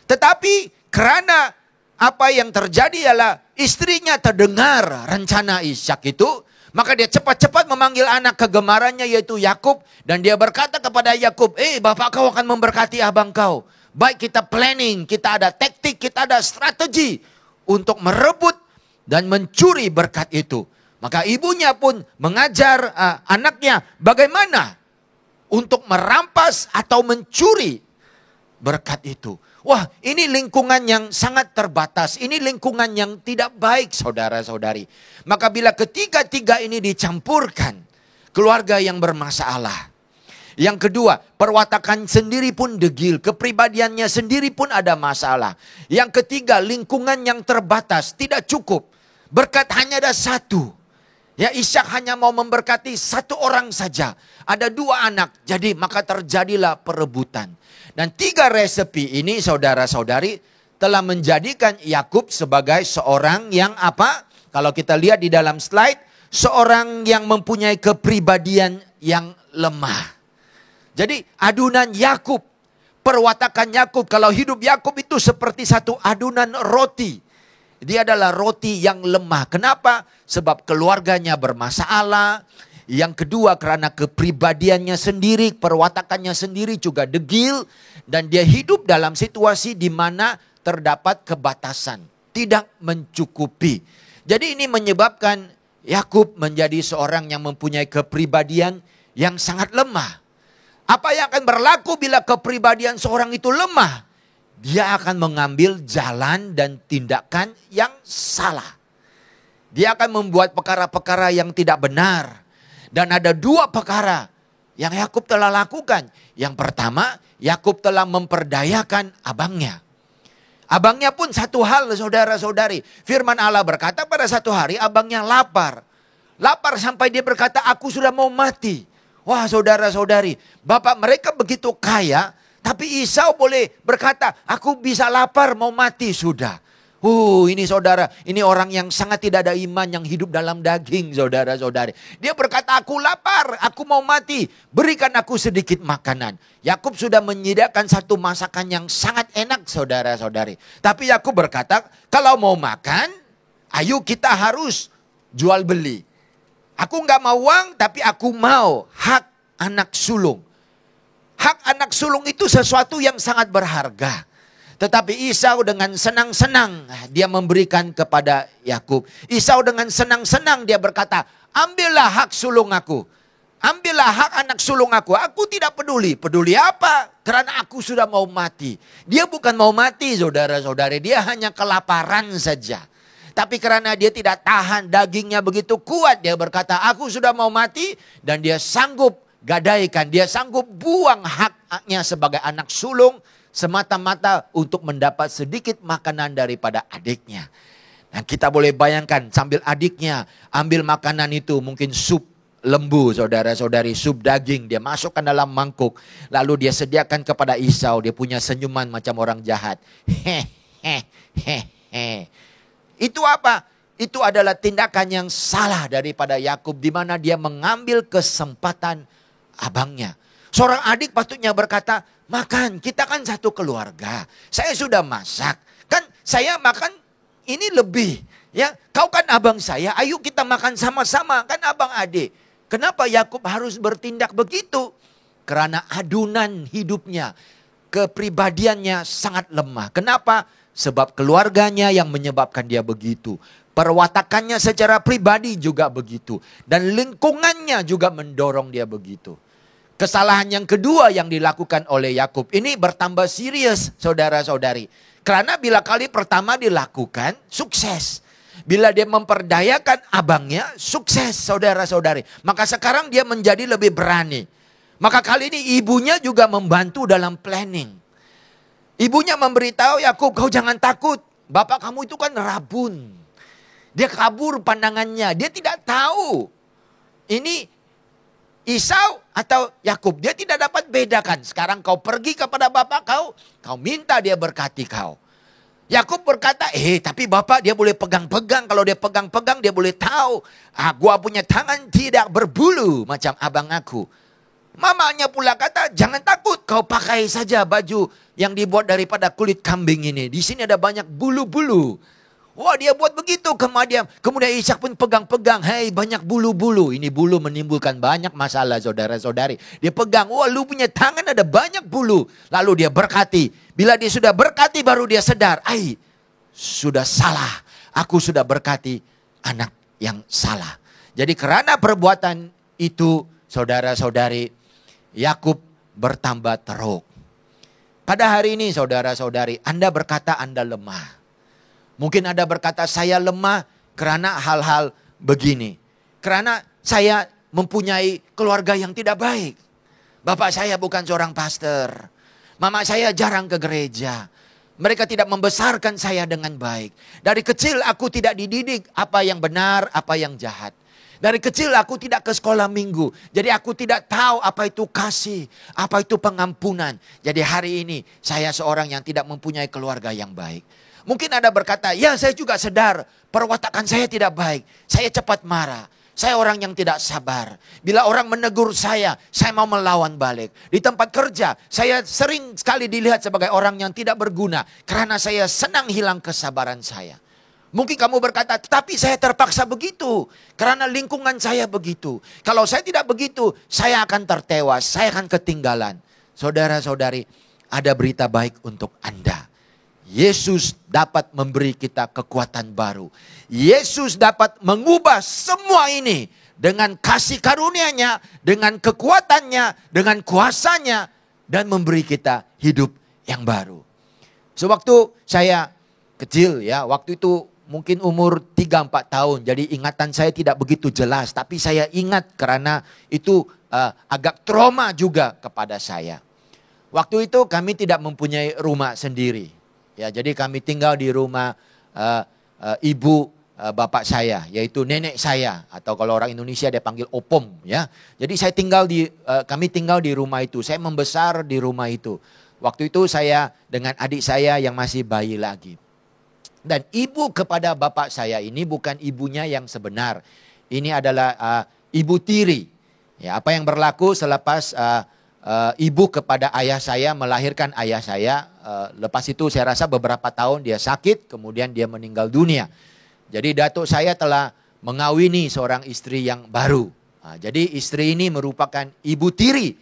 Tetapi karena apa yang terjadi ialah istrinya terdengar rencana Ishak itu, maka dia cepat-cepat memanggil anak kegemarannya yaitu Yakub, dan dia berkata kepada Yakub, bapak kau akan memberkati abang kau. Baik kita planning, kita ada taktik, kita ada strategi untuk merebut dan mencuri berkat itu. Maka ibunya pun mengajar anaknya bagaimana untuk merampas atau mencuri berkat itu. Wah, ini lingkungan yang sangat terbatas. Ini lingkungan yang tidak baik, saudara-saudari. Maka bila ketiga-tiga ini dicampurkan, keluarga yang bermasalah. Yang kedua, perwatakan sendiri pun degil. Kepribadiannya sendiri pun ada masalah. Yang ketiga, lingkungan yang terbatas. Tidak cukup. Berkat hanya ada satu. Ya, Ishak hanya mau memberkati satu orang saja. Ada dua anak. Jadi maka terjadilah perebutan. Dan tiga resepi ini saudara-saudari telah menjadikan Yakub sebagai seorang yang apa? Kalau kita lihat di dalam slide, seorang yang mempunyai kepribadian yang lemah. Jadi adunan Yakub, perwatakan Yakub, kalau hidup Yakub itu seperti satu adunan roti. Dia adalah roti yang lemah. Kenapa? Sebab keluarganya bermasalah. Yang kedua karena kepribadiannya sendiri, perwatakannya sendiri juga degil. Dan dia hidup dalam situasi di mana terdapat kebatasan. Tidak mencukupi. Jadi ini menyebabkan Yakub menjadi seorang yang mempunyai kepribadian yang sangat lemah. Apa yang akan berlaku bila kepribadian seorang itu lemah? Dia akan mengambil jalan dan tindakan yang salah. Dia akan membuat perkara-perkara yang tidak benar. Dan ada dua perkara yang Yakub telah lakukan. Yang pertama, Yakub telah memperdayakan abangnya. Abangnya pun satu hal, saudara-saudari. Firman Allah berkata pada satu hari abangnya lapar. Lapar sampai dia berkata, aku sudah mau mati. Wah, saudara-saudari, bapak mereka begitu kaya, tapi Esau boleh berkata, aku bisa lapar mau mati sudah. Ini saudara, ini orang yang sangat tidak ada iman, yang hidup dalam daging, saudara-saudari. Dia berkata, aku lapar, aku mau mati, berikan aku sedikit makanan. Yakub sudah menyediakan satu masakan yang sangat enak, saudara-saudari. Tapi Yakub berkata, kalau mau makan, ayo kita harus jual beli. Aku nggak mau uang, tapi aku mau hak anak sulung. Hak anak sulung itu sesuatu yang sangat berharga. Tetapi Esau dengan senang-senang dia memberikan kepada Yakub. Esau dengan senang-senang dia berkata, ambillah hak sulung aku. Ambillah hak anak sulung aku. Aku tidak peduli. Peduli apa? Karena aku sudah mau mati. Dia bukan mau mati, saudara-saudari. Dia hanya kelaparan saja. Tapi karena dia tidak tahan, dagingnya begitu kuat. Dia berkata, aku sudah mau mati. Dan dia sanggup gadaikan. Dia sanggup buang haknya sebagai anak sulung. Semata-mata untuk mendapat sedikit makanan daripada adiknya. Dan kita boleh bayangkan sambil adiknya ambil makanan itu, mungkin sup lembu, saudara-saudari, sup daging. Dia masukkan dalam mangkuk. Lalu dia sediakan kepada Esau. Dia punya senyuman macam orang jahat. Itu apa? Itu adalah tindakan yang salah daripada Yakub, di mana dia mengambil kesempatan abangnya. Seorang adik patutnya berkata, makan, kita kan satu keluarga. Saya sudah masak. Kan saya makan ini lebih. Ya, kau kan abang saya, ayo kita makan sama-sama. Kan abang adik. Kenapa Yakub harus bertindak begitu? Karena adunan hidupnya, kepribadiannya sangat lemah. Kenapa? Sebab keluarganya yang menyebabkan dia begitu. Perwatakannya secara pribadi juga begitu. Dan lingkungannya juga mendorong dia begitu. Kesalahan yang kedua yang dilakukan oleh Yakub ini bertambah serius, saudara-saudari. Karena bila kali pertama dilakukan, sukses. Bila dia memperdayakan abangnya, sukses, saudara-saudari. Maka sekarang dia menjadi lebih berani. Maka kali ini ibunya juga membantu dalam planning. Ibunya memberitahu Yakub, kau jangan takut. Bapak kamu itu kan rabun. Dia kabur pandangannya. Dia tidak tahu ini Esau atau Yakub. Dia tidak dapat bedakan. Sekarang kau pergi kepada bapak kau minta dia berkati kau. Yakub berkata, tapi bapak dia boleh pegang-pegang. Kalau dia pegang-pegang dia boleh tahu. Gua punya tangan tidak berbulu macam abang aku. Mamanya pula kata, jangan takut, kau pakai saja baju yang dibuat daripada kulit kambing ini. Di sini ada banyak bulu-bulu. Wah, dia buat begitu. Kemudian Ishak pun pegang-pegang. Banyak bulu-bulu. Ini bulu menimbulkan banyak masalah, saudara-saudari. Dia pegang, lu punya tangan ada banyak bulu. Lalu dia berkati. Bila dia sudah berkati baru dia sadar. Sudah salah. Aku sudah berkati anak yang salah. Jadi karena perbuatan itu, saudara-saudari, Yakub bertambah teruk. Pada hari ini, saudara-saudari, Anda berkata Anda lemah. Mungkin Anda berkata, saya lemah karena hal-hal begini. Karena saya mempunyai keluarga yang tidak baik. Bapak saya bukan seorang pastor. Mama saya jarang ke gereja. Mereka tidak membesarkan saya dengan baik. Dari kecil aku tidak dididik apa yang benar, apa yang jahat. Dari kecil aku tidak ke sekolah minggu. Jadi aku tidak tahu apa itu kasih, apa itu pengampunan. Jadi hari ini saya seorang yang tidak mempunyai keluarga yang baik. Mungkin Anda berkata, ya saya juga sadar perwatakan saya tidak baik. Saya cepat marah. Saya orang yang tidak sabar. Bila orang menegur saya mau melawan balik. Di tempat kerja, saya sering sekali dilihat sebagai orang yang tidak berguna. Karena saya senang hilang kesabaran saya. Mungkin kamu berkata, tetapi saya terpaksa begitu. Karena lingkungan saya begitu. Kalau saya tidak begitu, saya akan tertewas. Saya akan ketinggalan. Saudara-saudari, ada berita baik untuk Anda. Yesus dapat memberi kita kekuatan baru. Yesus dapat mengubah semua ini dengan kasih karunia-Nya, dengan kekuatannya, dengan kuasanya, dan memberi kita hidup yang baru. Sewaktu saya kecil ya, waktu itu mungkin umur 3-4 tahun. Jadi ingatan saya tidak begitu jelas. Tapi saya ingat karena itu agak trauma juga kepada saya. Waktu itu kami tidak mempunyai rumah sendiri. Ya, jadi kami tinggal di rumah ibu bapak saya, yaitu nenek saya, atau kalau orang Indonesia dia panggil opom, ya. Jadi kami tinggal di rumah itu. Saya membesar di rumah itu. Waktu itu saya dengan adik saya yang masih bayi lagi. Dan ibu kepada bapak saya ini bukan ibunya yang sebenar. Ini adalah ibu tiri. Ya, apa yang berlaku selepas ibu kepada ayah saya melahirkan ayah saya. Lepas itu saya rasa beberapa tahun dia sakit, kemudian dia meninggal dunia. Jadi datuk saya telah mengawini seorang istri yang baru. Jadi istri ini merupakan ibu tiri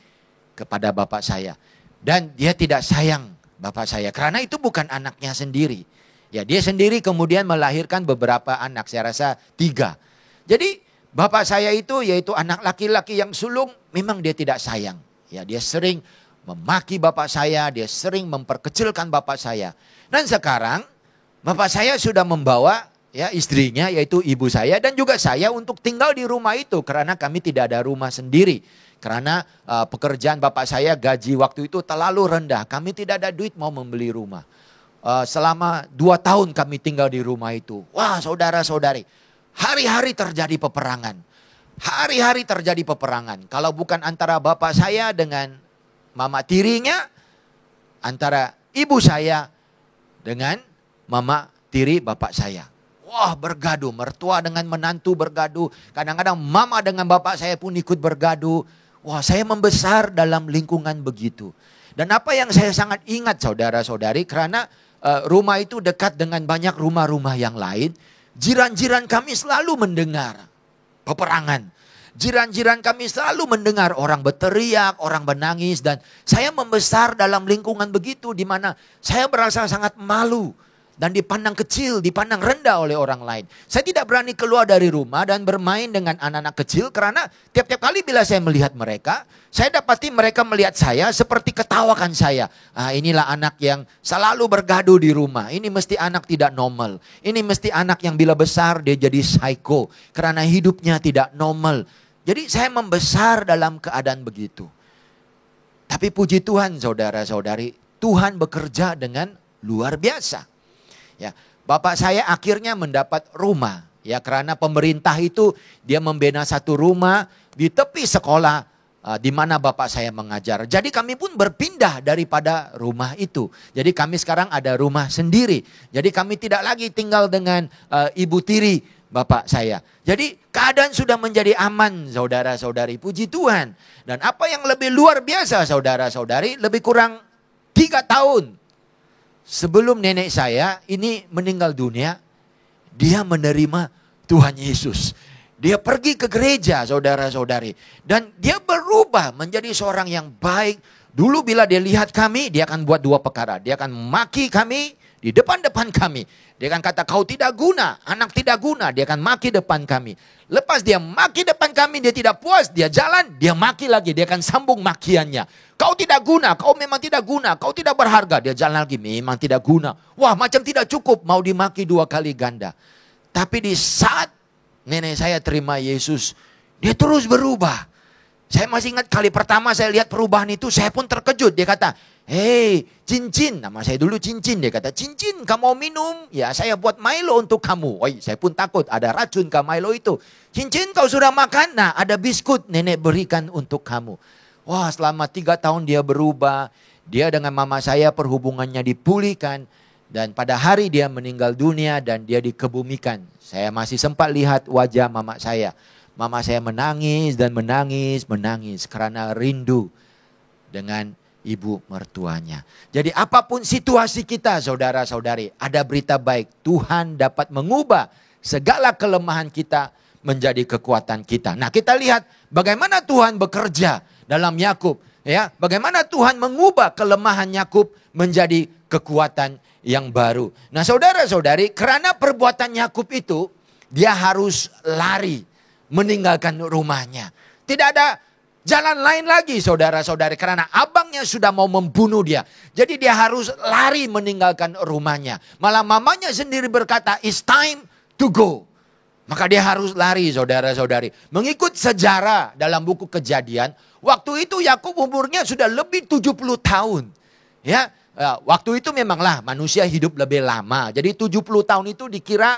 kepada bapak saya. Dan dia tidak sayang bapak saya, karena itu bukan anaknya sendiri. Ya, dia sendiri kemudian melahirkan beberapa anak, saya rasa 3. Jadi bapak saya itu yaitu anak laki-laki yang sulung, memang dia tidak sayang. Ya, dia sering memaki bapak saya, dia sering memperkecilkan bapak saya. Dan sekarang bapak saya sudah membawa ya istrinya yaitu ibu saya dan juga saya untuk tinggal di rumah itu karena kami tidak ada rumah sendiri. Karena pekerjaan bapak saya gaji waktu itu terlalu rendah, kami tidak ada duit mau membeli rumah. Selama 2 tahun kami tinggal di rumah itu. Wah, saudara-saudari, hari-hari terjadi peperangan. Hari-hari terjadi peperangan. Kalau bukan antara bapak saya dengan mama tirinya, antara ibu saya dengan mama tiri bapak saya. Wah, bergaduh. Mertua dengan menantu bergaduh. Kadang-kadang mama dengan bapak saya pun ikut bergaduh. Wah, saya membesar dalam lingkungan begitu. Dan apa yang saya sangat ingat saudara-saudari, karena rumah itu dekat dengan banyak rumah-rumah yang lain. Jiran-jiran kami selalu mendengar peperangan. Jiran-jiran kami selalu mendengar orang berteriak, orang menangis. Dan saya membesar dalam lingkungan begitu di mana saya merasa sangat malu. Dan dipandang kecil, dipandang rendah oleh orang lain. Saya tidak berani keluar dari rumah dan bermain dengan anak-anak kecil. Karena tiap-tiap kali bila saya melihat mereka, saya dapati mereka melihat saya seperti ketawakan saya. Inilah anak yang selalu bergaduh di rumah. Ini mesti anak tidak normal. Ini mesti anak yang bila besar dia jadi psycho. Karena hidupnya tidak normal. Jadi saya membesar dalam keadaan begitu. Tapi puji Tuhan saudara-saudari, Tuhan bekerja dengan luar biasa. Ya, bapak saya akhirnya mendapat rumah. Ya, karena pemerintah itu dia membina satu rumah di tepi sekolah di mana bapak saya mengajar. Jadi kami pun berpindah daripada rumah itu. Jadi kami sekarang ada rumah sendiri. Jadi kami tidak lagi tinggal dengan ibu tiri bapak saya. Jadi keadaan sudah menjadi aman saudara-saudari. Puji Tuhan. Dan apa yang lebih luar biasa saudara-saudari, lebih kurang 3 tahun sebelum nenek saya ini meninggal dunia, dia menerima Tuhan Yesus. Dia pergi ke gereja saudara-saudari. Dan dia berubah menjadi seorang yang baik. Dulu bila dia lihat kami, dia akan buat 2 perkara. Dia akan maki kami di depan-depan kami. Dia akan kata, kau tidak guna, anak tidak guna. Dia akan maki depan kami. Lepas dia maki depan kami, dia tidak puas. Dia jalan, dia maki lagi. Dia akan sambung makiannya. Kau tidak guna, kau memang tidak guna, kau tidak berharga. Dia jalan lagi, memang tidak guna. Wah, macam tidak cukup, mau dimaki 2 kali ganda. Tapi di saat nenek saya terima Yesus, dia terus berubah. Saya masih ingat kali pertama saya lihat perubahan itu, saya pun terkejut. Dia kata, hei Cincin, nama saya dulu Cincin. Dia kata, Cincin kamu mau minum? Ya saya buat Milo untuk kamu. Oi, saya pun takut ada racun ke Milo itu. Cincin kau sudah makan? Nah ada biskut nenek berikan untuk kamu. Wah, selama 3 tahun dia berubah. Dia dengan mama saya perhubungannya dipulihkan. Dan pada hari dia meninggal dunia dan dia dikebumikan. Saya masih sempat lihat wajah mama saya. Mama saya menangis dan menangis karena rindu dengan ibu mertuanya. Jadi apapun situasi kita saudara-saudari, ada berita baik. Tuhan dapat mengubah segala kelemahan kita menjadi kekuatan kita. Nah kita lihat bagaimana Tuhan bekerja dalam Yakub, ya, bagaimana Tuhan mengubah kelemahan Yakub menjadi kekuatan yang baru. Nah, saudara-saudari, karena perbuatan Yakub itu dia harus lari meninggalkan rumahnya. Tidak ada jalan lain lagi, saudara-saudari, karena abangnya sudah mau membunuh dia. Jadi dia harus lari meninggalkan rumahnya. Malah mamanya sendiri berkata, "It's time to go." Maka dia harus lari, saudara-saudari. Mengikut sejarah dalam buku Kejadian, waktu itu Yakub umurnya sudah lebih 70 tahun. Ya, waktu itu memanglah manusia hidup lebih lama. Jadi 70 tahun itu dikira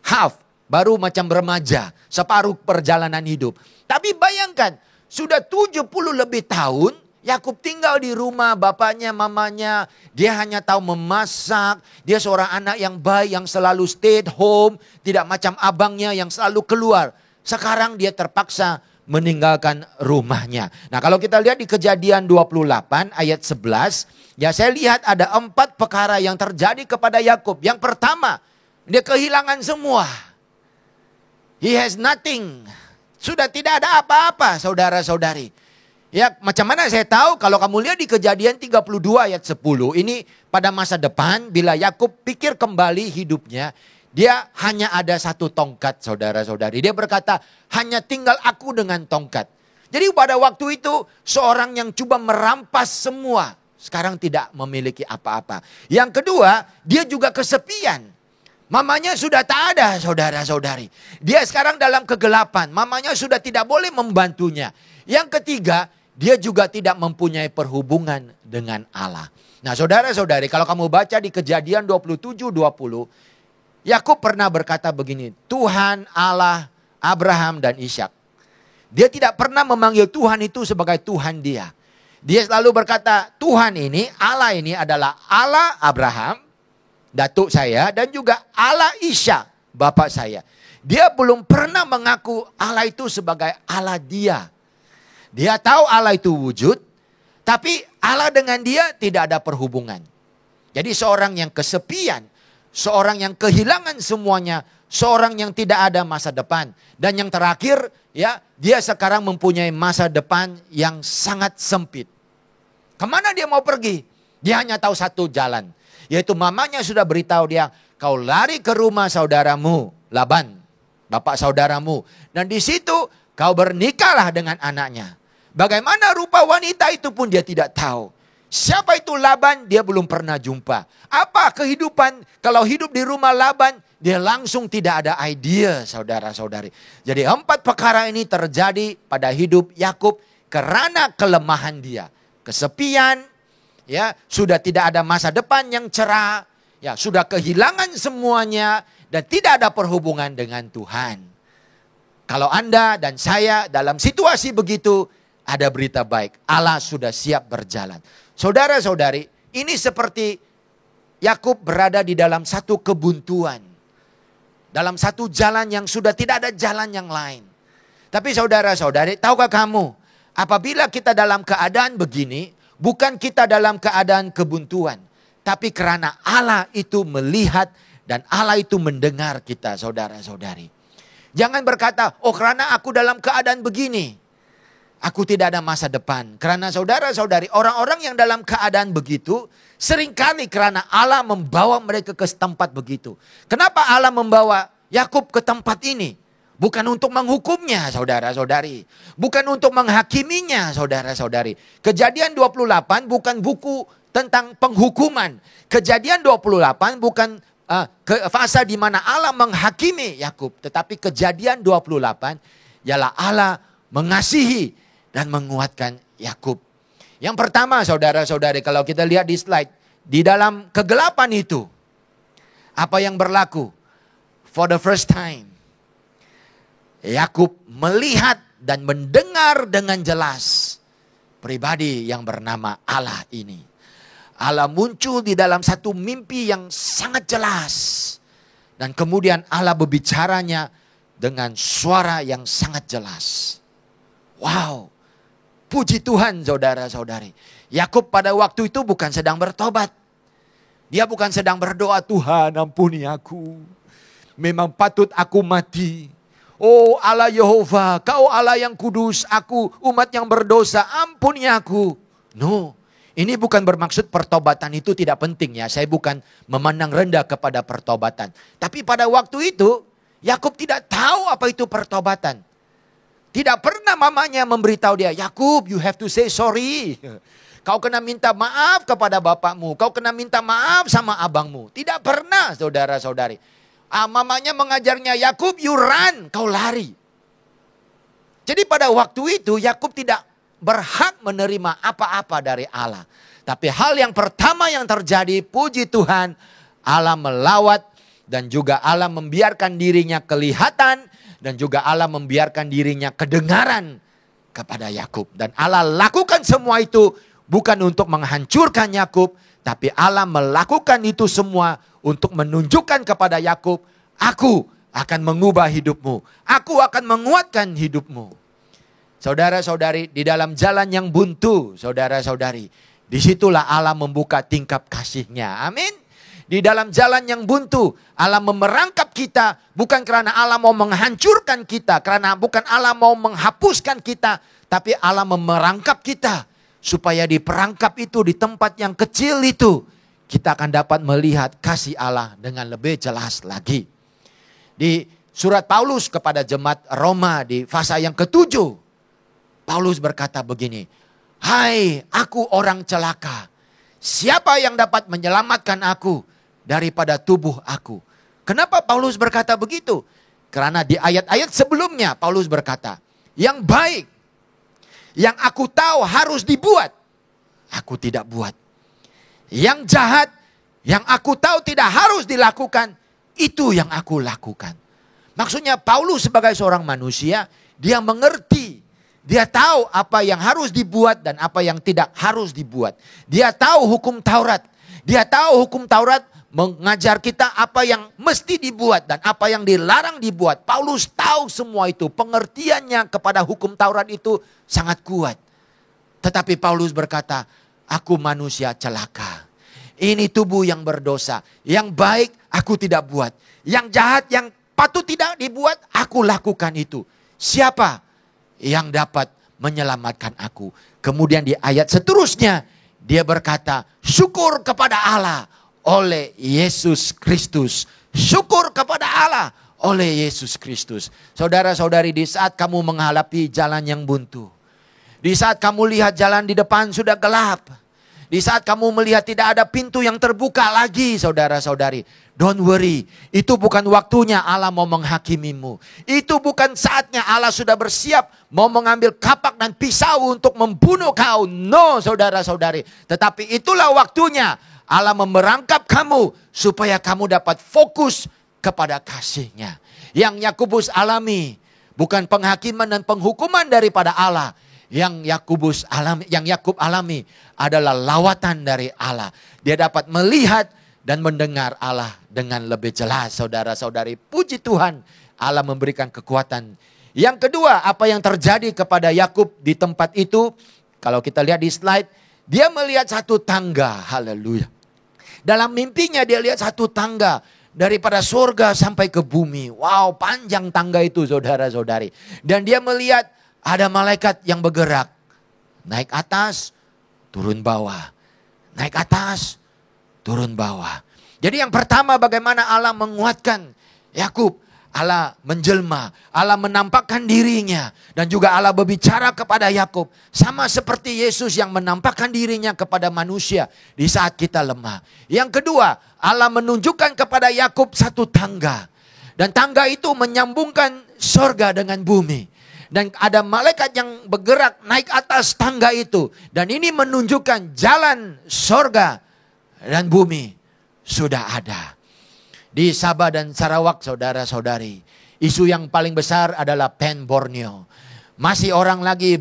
half, baru macam remaja, separuh perjalanan hidup. Tapi bayangkan, sudah 70 lebih tahun, Yakub tinggal di rumah bapaknya, mamanya. Dia hanya tahu memasak. Dia seorang anak yang baik, yang selalu stay at home. Tidak macam abangnya yang selalu keluar. Sekarang dia terpaksa meninggalkan rumahnya. Nah kalau kita lihat di Kejadian 28 ayat 11. Ya saya lihat ada 4 perkara yang terjadi kepada Yakub. Yang pertama, dia kehilangan semua. He has nothing. Sudah tidak ada apa-apa, saudara-saudari. Ya, macam mana saya tahu? Kalau kamu lihat di Kejadian 32 ayat 10, ini pada masa depan bila Yakub pikir kembali hidupnya, dia hanya ada 1 tongkat, saudara-saudari. Dia berkata, hanya tinggal aku dengan tongkat. Jadi pada waktu itu seorang yang coba merampas semua, sekarang tidak memiliki apa-apa. Yang kedua, dia juga kesepian. Mamanya sudah tak ada, saudara-saudari. Dia sekarang dalam kegelapan. Mamanya sudah tidak boleh membantunya. Yang ketiga, dia juga tidak mempunyai perhubungan dengan Allah. Nah saudara-saudari, kalau kamu baca di Kejadian 27-20, Yakub pernah berkata begini, Tuhan Allah Abraham dan Ishak. Dia tidak pernah memanggil Tuhan itu sebagai Tuhan dia. Dia selalu berkata, Tuhan ini, Allah ini adalah Allah Abraham, datuk saya, dan juga Allah Ishak, bapak saya. Dia belum pernah mengaku Allah itu sebagai Allah dia. Dia tahu Allah itu wujud, tapi Allah dengan dia tidak ada perhubungan. Jadi seorang yang kesepian, seorang yang kehilangan semuanya, seorang yang tidak ada masa depan. Dan yang terakhir, ya, dia sekarang mempunyai masa depan yang sangat sempit. Kemana dia mau pergi? Dia hanya tahu satu jalan. Yaitu mamanya sudah beritahu dia, kau lari ke rumah saudaramu, Laban, bapak saudaramu. Dan di situ kau bernikahlah dengan anaknya. Bagaimana rupa wanita itu pun dia tidak tahu. Siapa itu Laban? Dia belum pernah jumpa. Apa kehidupan kalau hidup di rumah Laban? Dia langsung tidak ada idea, saudara-saudari. Jadi 4 perkara ini terjadi pada hidup Yakub karena kelemahan dia. Kesepian, ya, sudah tidak ada masa depan yang cerah, ya, sudah kehilangan semuanya dan tidak ada perhubungan dengan Tuhan. Kalau Anda dan saya dalam situasi begitu, ada berita baik. Allah sudah siap berjalan. Saudara-saudari, ini seperti Yakub berada di dalam satu kebuntuan. Dalam satu jalan yang sudah tidak ada jalan yang lain. Tapi saudara-saudari, tahukah kamu, apabila kita dalam keadaan begini, bukan kita dalam keadaan kebuntuan. Tapi karena Allah itu melihat dan Allah itu mendengar kita, saudara-saudari. Jangan berkata, oh karena aku dalam keadaan begini, aku tidak ada masa depan. Karena saudara-saudari, orang-orang yang dalam keadaan begitu, seringkali karena Allah membawa mereka ke tempat begitu. Kenapa Allah membawa Yakub ke tempat ini? Bukan untuk menghukumnya, saudara-saudari. Bukan untuk menghakiminya, saudara-saudari. Kejadian 28 bukan buku tentang penghukuman. Kejadian 28 bukan fase di mana Allah menghakimi Yakub. Tetapi kejadian 28 ialah Allah mengasihi dan menguatkan Yakub. Yang pertama, saudara-saudari, kalau kita lihat di slide, di dalam kegelapan itu, apa yang berlaku? For the first time, Yakub melihat dan mendengar dengan jelas pribadi yang bernama Allah ini. Allah muncul di dalam satu mimpi yang sangat jelas. Dan kemudian Allah berbicaranya dengan suara yang sangat jelas. Wow. Puji Tuhan, saudara-saudari. Yakub pada waktu itu bukan sedang bertobat. Dia bukan sedang berdoa, Tuhan ampuni aku. Memang patut aku mati. Oh Allah Yehova, kau Allah yang kudus, aku umat yang berdosa, ampuni aku. No, ini bukan bermaksud pertobatan itu tidak penting ya. Saya bukan memandang rendah kepada pertobatan. Tapi pada waktu itu, Yakub tidak tahu apa itu pertobatan. Tidak pernah mamanya memberitahu dia, Yakub, you have to say sorry. Kau kena minta maaf kepada bapakmu. Kau kena minta maaf sama abangmu. Tidak pernah, saudara-saudari. Mamanya mengajarnya, Yakub, you run, kau lari. Jadi pada waktu itu, Yakub tidak berhak menerima apa-apa dari Allah. Tapi hal yang pertama yang terjadi, puji Tuhan, Allah melawat dan juga Allah membiarkan dirinya kelihatan. Dan juga Allah membiarkan dirinya kedengaran kepada Yakub. Dan Allah lakukan semua itu bukan untuk menghancurkan Yakub. Tapi Allah melakukan itu semua untuk menunjukkan kepada Yakub, aku akan mengubah hidupmu. Aku akan menguatkan hidupmu. Saudara-saudari, di dalam jalan yang buntu, saudara-saudari, disitulah Allah membuka tingkap kasih-Nya. Amin. Di dalam jalan yang buntu, Allah memerangkap kita bukan karena Allah mau menghancurkan kita, karena bukan Allah mau menghapuskan kita, tapi Allah memerangkap kita supaya di perangkap itu, di tempat yang kecil itu, kita akan dapat melihat kasih Allah dengan lebih jelas lagi. Di surat Paulus kepada jemaat Roma di fasa yang ke-7, Paulus berkata begini, hai aku orang celaka, siapa yang dapat menyelamatkan aku daripada tubuh aku? Kenapa Paulus berkata begitu? Karena di ayat-ayat sebelumnya Paulus berkata, yang baik, yang aku tahu harus dibuat, aku tidak buat. Yang jahat, yang aku tahu tidak harus dilakukan, itu yang aku lakukan. Maksudnya Paulus sebagai seorang manusia, dia mengerti Dia tahu apa yang harus dibuat dan apa yang tidak harus dibuat. Dia tahu hukum Taurat. Dia tahu hukum Taurat mengajar kita apa yang mesti dibuat dan apa yang dilarang dibuat. Paulus tahu semua itu. Pengertiannya kepada hukum Taurat itu sangat kuat. Tetapi Paulus berkata, aku manusia celaka. Ini tubuh yang berdosa. Yang baik aku tidak buat. Yang jahat yang patut tidak dibuat, aku lakukan itu. Siapa yang dapat menyelamatkan aku? Kemudian di ayat seterusnya, dia berkata, syukur kepada Allah oleh Yesus Kristus. Syukur kepada Allah oleh Yesus Kristus. Saudara-saudari, di saat kamu menghadapi jalan yang buntu, di saat kamu lihat jalan di depan sudah gelap, di saat kamu melihat tidak ada pintu yang terbuka lagi, saudara-saudari, don't worry. Itu bukan waktunya Allah mau menghakimimu. Itu bukan saatnya Allah sudah bersiap mau mengambil kapak dan pisau untuk membunuh kau. No, saudara-saudari. Tetapi itulah waktunya Allah memerangkap kamu supaya kamu dapat fokus kepada kasih-Nya. Yang Yakobus alami bukan penghakiman dan penghukuman daripada Allah. Yang Yakub alami adalah lawatan dari Allah. Dia dapat melihat dan mendengar Allah dengan lebih jelas, saudara-saudari. Puji Tuhan, Allah memberikan kekuatan. Yang kedua, apa yang terjadi kepada Yakub di tempat itu? Kalau kita lihat di slide, dia melihat satu tangga. Haleluya. Dalam mimpinya dia lihat satu tangga daripada surga sampai ke bumi. Wow, panjang tangga itu, saudara-saudari. Dan dia melihat ada malaikat yang bergerak. Naik atas, turun bawah. Naik atas, turun bawah. Jadi yang pertama, bagaimana Allah menguatkan Yakub. Allah menjelma, Allah menampakkan dirinya. Dan juga Allah berbicara kepada Yakub. Sama seperti Yesus yang menampakkan dirinya kepada manusia di saat kita lemah. Yang kedua, Allah menunjukkan kepada Yakub satu tangga. Dan tangga itu menyambungkan sorga dengan bumi. Dan ada malaikat yang bergerak naik atas tangga itu. Dan ini menunjukkan jalan sorga dan bumi sudah ada. Di Sabah dan Sarawak, saudara-saudari, isu yang paling besar adalah Pen Borneo. Masih orang lagi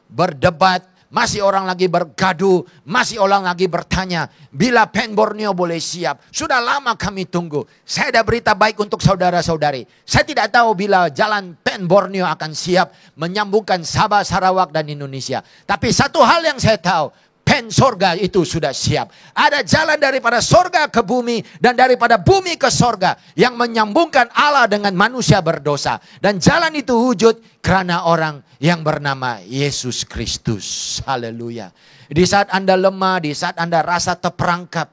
berdebat, masih orang lagi bergaduh, masih orang lagi bertanya, bila Pen Borneo boleh siap. Sudah lama kami tunggu. Saya ada berita baik untuk saudara-saudari. Saya tidak tahu bila jalan Pen Borneo akan siap menyambungkan Sabah, Sarawak dan Indonesia. Tapi satu hal yang saya tahu, pen sorga itu sudah siap. Ada jalan daripada sorga ke bumi dan daripada bumi ke sorga yang menyambungkan Allah dengan manusia berdosa. Dan jalan itu wujud karena orang yang bernama Yesus Kristus. Haleluya. Di saat Anda lemah, di saat Anda rasa terperangkap,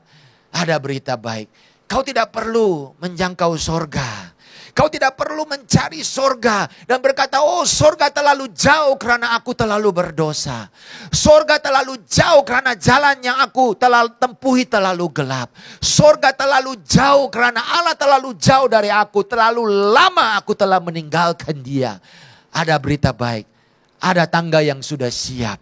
ada berita baik. Kau tidak perlu menjangkau sorga. Kau tidak perlu mencari sorga dan berkata, oh sorga terlalu jauh karena aku terlalu berdosa. Sorga terlalu jauh karena jalan yang aku telah tempuhi terlalu gelap. Sorga terlalu jauh karena Allah terlalu jauh dari aku. Terlalu lama aku telah meninggalkan Dia. Ada berita baik. Ada tangga yang sudah siap.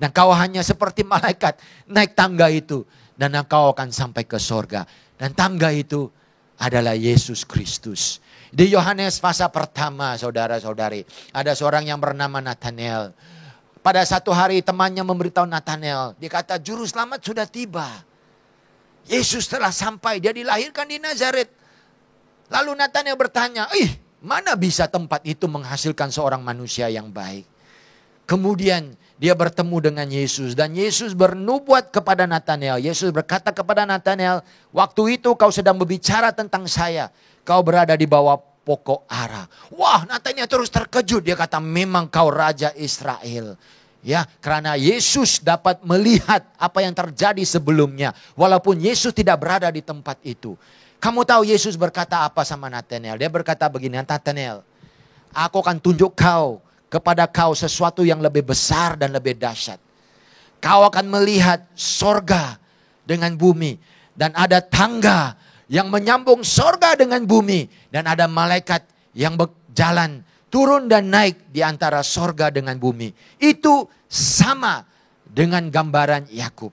Dan kau hanya seperti malaikat naik tangga itu. Dan kau akan sampai ke sorga. Dan tangga itu adalah Yesus Kristus. Di Yohanes pasal pertama, saudara-saudari, ada seorang yang bernama Nathanael. Pada satu hari temannya memberitahu Nathanael, dia kata juru selamat sudah tiba. Yesus telah sampai, dia dilahirkan di Nazaret. Lalu Nathanael bertanya, mana bisa tempat itu menghasilkan seorang manusia yang baik? Kemudian dia bertemu dengan Yesus dan Yesus bernubuat kepada Nathanael. Yesus berkata kepada Nathanael, waktu itu kau sedang berbicara tentang saya. Kau berada di bawah pokok ara. Wah, Nathanael terus terkejut. Dia kata, memang kau Raja Israel. Ya, karena Yesus dapat melihat apa yang terjadi sebelumnya. Walaupun Yesus tidak berada di tempat itu. Kamu tahu Yesus berkata apa sama Nathanael? Dia berkata begini, Nathanael, aku akan tunjuk kepada kau sesuatu yang lebih besar dan lebih dahsyat. Kau akan melihat sorga dengan bumi. Dan ada tangga yang menyambung sorga dengan bumi. Dan ada malaikat yang berjalan turun dan naik di antara sorga dengan bumi. Itu sama dengan gambaran Yakub.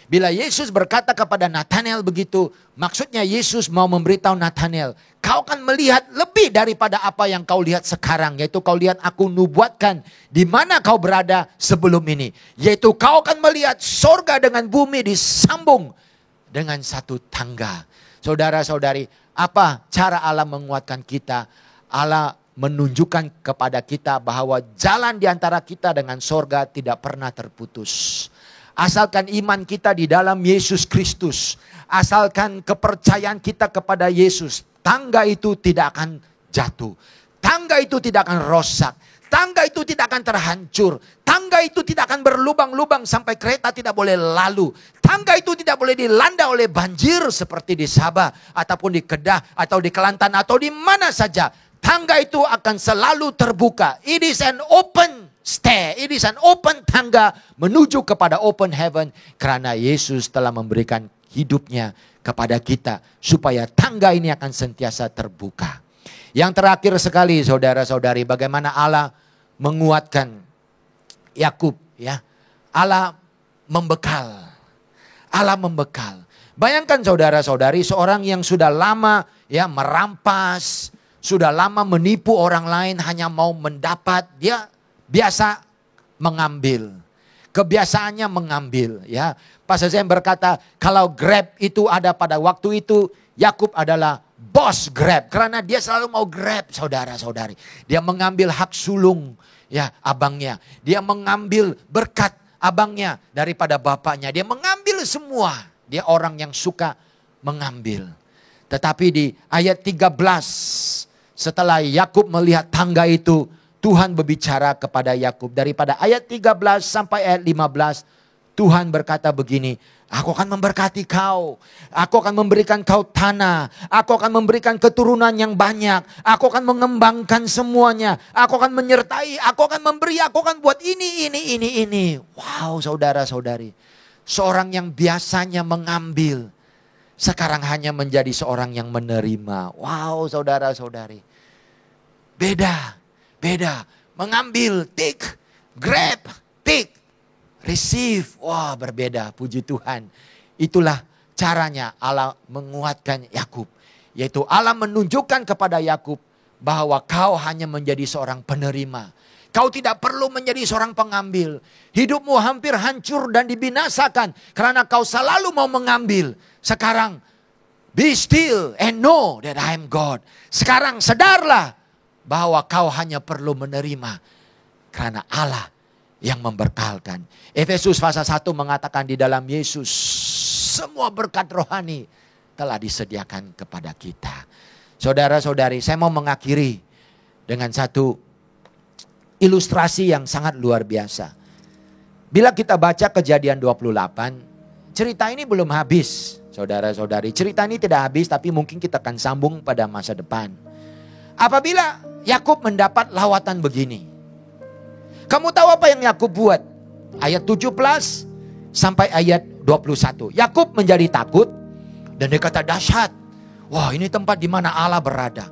Bila Yesus berkata kepada Nathanael begitu, maksudnya Yesus mau memberitahu Nathanael, kau akan melihat lebih daripada apa yang kau lihat sekarang. Yaitu kau lihat aku nubuatkan di mana kau berada sebelum ini. Yaitu kau akan melihat sorga dengan bumi disambung dengan satu tangga. Saudara-saudari, apa cara Allah menguatkan kita? Allah menunjukkan kepada kita bahwa jalan di antara kita dengan sorga tidak pernah terputus. Asalkan iman kita di dalam Yesus Kristus. Asalkan kepercayaan kita kepada Yesus. Tangga itu tidak akan jatuh. Tangga itu tidak akan rosak. Tangga itu tidak akan terhancur. Tangga itu tidak akan berlubang-lubang sampai kereta tidak boleh lalu. Tangga itu tidak boleh dilanda oleh banjir seperti di Sabah. Ataupun di Kedah atau di Kelantan atau di mana saja. Tangga itu akan selalu terbuka. It is an open stair. It is an open tangga menuju kepada open heaven. Karena Yesus telah memberikan hidupnya kepada kita. Supaya tangga ini akan sentiasa terbuka. Yang terakhir sekali saudara-saudari. Bagaimana Allah menguatkan Yakub. Ya, Allah membekal. Allah membekal. Bayangkan saudara-saudari. Seorang yang sudah lama ya merampas. Sudah lama menipu orang lain. Hanya mau mendapat. Dia biasa mengambil. Kebiasaannya mengambil. Ya, Pastor Zem berkata kalau Grab itu ada pada waktu itu, Yakub adalah bos Grab. Karena dia selalu mau Grab, saudara-saudari. Dia mengambil hak sulung ya abangnya. Dia mengambil berkat abangnya daripada bapaknya. Dia mengambil semua. Dia orang yang suka mengambil. Tetapi di ayat 13, setelah Yakub melihat tangga itu, Tuhan berbicara kepada Yakub. Daripada ayat 13 sampai ayat 15, Tuhan berkata begini, aku akan memberkati kau. Aku akan memberikan kau tanah. Aku akan memberikan keturunan yang banyak. Aku akan mengembangkan semuanya. Aku akan menyertai. Aku akan memberi. Aku akan buat ini. Wow, saudara-saudari. Seorang yang biasanya mengambil, sekarang hanya menjadi seorang yang menerima. Wow, saudara-saudari. Beda. Mengambil, take. Grab, take. Receive. Wah, berbeda. Puji Tuhan. Itulah caranya Allah menguatkan Yakub. Yaitu Allah menunjukkan kepada Yakub bahwa kau hanya menjadi seorang penerima. Kau tidak perlu menjadi seorang pengambil. Hidupmu hampir hancur dan dibinasakan karena kau selalu mau mengambil. Sekarang, be still and know that I am God. Sekarang sadarlah bahwa kau hanya perlu menerima karena Allah yang memberkalkan. Efesus pasal 1 mengatakan di dalam Yesus semua berkat rohani telah disediakan kepada kita. Saudara-saudari, saya mau mengakhiri dengan satu ilustrasi yang sangat luar biasa. Bila kita baca Kejadian 28, cerita ini belum habis. Saudara-saudari, cerita ini tidak habis tapi mungkin kita akan sambung pada masa depan. Apabila Yakub mendapat lawatan begini. Kamu tahu apa yang Yakub buat? Ayat 17 sampai ayat 21. Yakub menjadi takut dan dia kata dahsyat. Wah, ini tempat di mana Allah berada.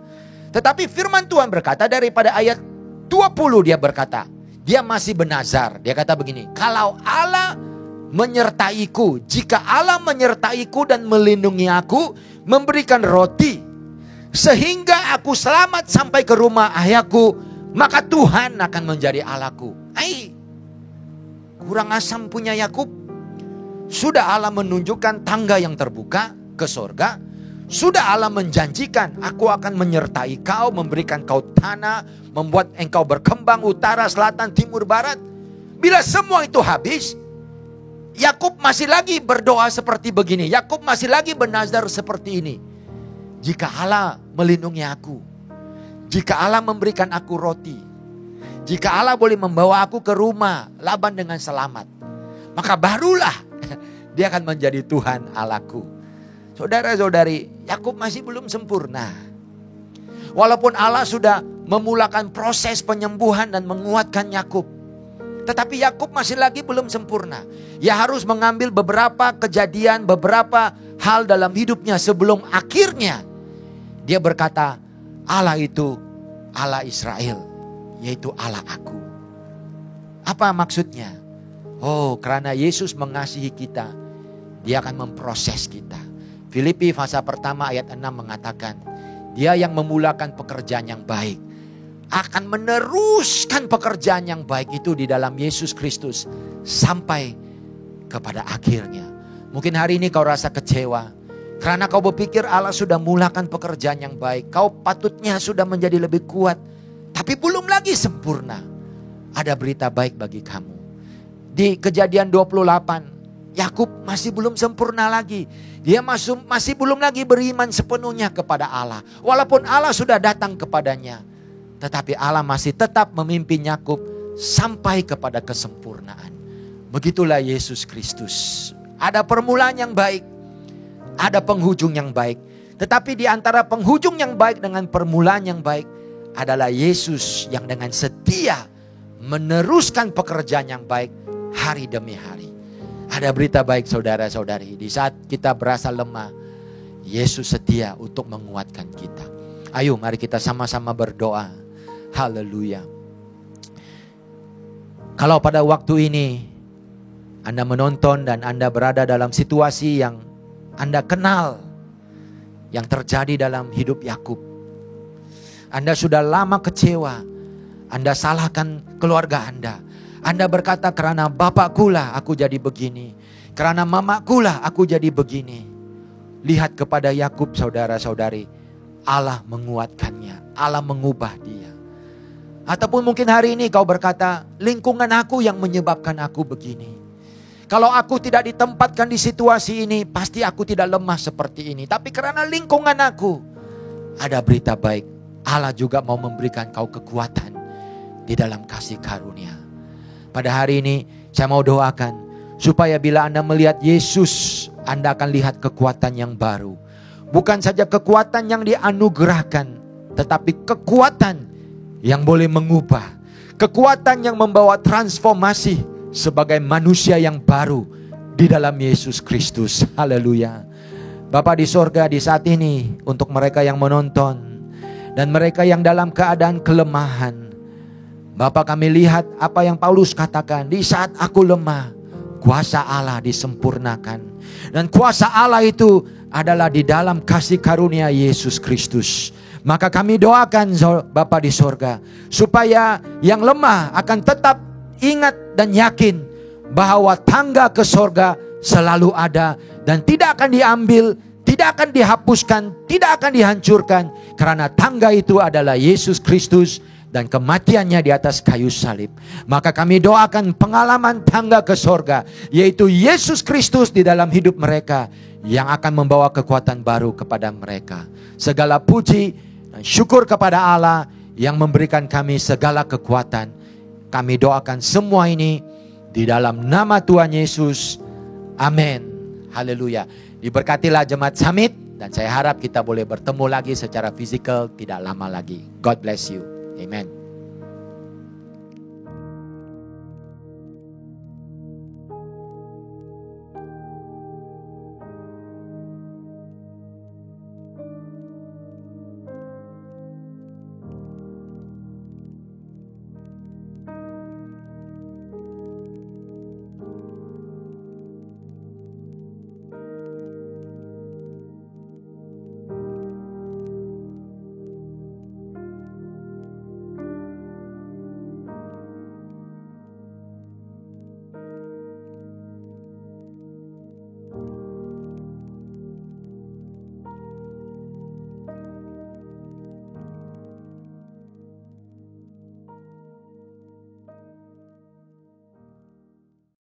Tetapi firman Tuhan berkata daripada ayat 20 dia berkata. Dia masih bernazar. Dia kata begini. Kalau Allah menyertaiku. Jika Allah menyertaiku dan melindungi aku. Memberikan roti. Sehingga aku selamat sampai ke rumah ayahku, maka Tuhan akan menjadi Allahku. Kurang asam punya Yakub. Sudah Allah menunjukkan tangga yang terbuka ke sorga. Sudah Allah menjanjikan, aku akan menyertai kau, memberikan kau tanah, membuat engkau berkembang utara, selatan, timur, barat. Bila semua itu habis, Yakub masih lagi berdoa seperti begini. Yakub masih lagi bernazar seperti ini. Jika Allah melindungi aku, jika Allah memberikan aku roti, jika Allah boleh membawa aku ke rumah Laban dengan selamat, maka barulah dia akan menjadi Tuhan Allahku. Saudara-saudari, Yakub masih belum sempurna. Walaupun Allah sudah memulakan proses penyembuhan dan menguatkan Yakub, tetapi Yakub masih lagi belum sempurna. Ia harus mengambil beberapa kejadian, beberapa hal dalam hidupnya sebelum akhirnya dia berkata, Allah itu Allah Israel, yaitu Allah aku. Apa maksudnya? Oh, karena Yesus mengasihi kita, Dia akan memproses kita. Filipi pasal pertama ayat 6 mengatakan, Dia yang memulakan pekerjaan yang baik akan meneruskan pekerjaan yang baik itu di dalam Yesus Kristus sampai kepada akhirnya. Mungkin hari ini kau rasa kecewa karena kau berpikir Allah sudah mulakan pekerjaan yang baik. Kau patutnya sudah menjadi lebih kuat, tapi belum lagi sempurna. Ada berita baik bagi kamu. Di Kejadian 28, Yakub masih belum sempurna lagi. Dia masih belum lagi beriman sepenuhnya kepada Allah. Walaupun Allah sudah datang kepadanya, tetapi Allah masih tetap memimpin Yakub sampai kepada kesempurnaan. Begitulah Yesus Kristus. Ada permulaan yang baik, ada penghujung yang baik. Tetapi di antara penghujung yang baik dengan permulaan yang baik adalah Yesus yang dengan setia meneruskan pekerjaan yang baik hari demi hari. Ada berita baik saudara-saudari. Di saat kita berasa lemah, Yesus setia untuk menguatkan kita. Ayo mari kita sama-sama berdoa. Haleluya. Kalau pada waktu ini Anda menonton dan Anda berada dalam situasi yang Anda kenal, yang terjadi dalam hidup Yakub. Anda sudah lama kecewa. Anda salahkan keluarga Anda. Anda berkata, karena bapakkulah aku jadi begini. Karena mamakulah aku jadi begini. Lihat kepada Yakub saudara-saudari. Allah menguatkannya. Allah mengubah dia. Ataupun mungkin hari ini kau berkata, lingkungan aku yang menyebabkan aku begini. Kalau aku tidak ditempatkan di situasi ini, pasti aku tidak lemah seperti ini. Tapi karena lingkungan aku, ada berita baik. Allah juga mau memberikan kau kekuatan di dalam kasih karunia. Pada hari ini saya mau doakan supaya bila Anda melihat Yesus, Anda akan lihat kekuatan yang baru. Bukan saja kekuatan yang dianugerahkan, tetapi kekuatan yang boleh mengubah. Kekuatan yang membawa transformasi sebagai manusia yang baru di dalam Yesus Kristus. Haleluya. Bapa di sorga, di saat ini untuk mereka yang menonton dan mereka yang dalam keadaan kelemahan, Bapa, kami lihat apa yang Paulus katakan. Di saat aku lemah, kuasa Allah disempurnakan. Dan kuasa Allah itu adalah di dalam kasih karunia Yesus Kristus. Maka kami doakan Bapa di sorga, supaya yang lemah akan tetap ingat dan yakin bahwa tangga ke sorga selalu ada. Dan tidak akan diambil, tidak akan dihapuskan, tidak akan dihancurkan. Karena tangga itu adalah Yesus Kristus dan kematiannya di atas kayu salib. Maka kami doakan pengalaman tangga ke sorga, yaitu Yesus Kristus di dalam hidup mereka, yang akan membawa kekuatan baru kepada mereka. Segala puji dan syukur kepada Allah yang memberikan kami segala kekuatan. Kami doakan semua ini di dalam nama Tuhan Yesus. Amin. Haleluya. Diberkatilah Jemaat Summit, dan saya harap kita boleh bertemu lagi secara fisikal tidak lama lagi. God bless you. Amen.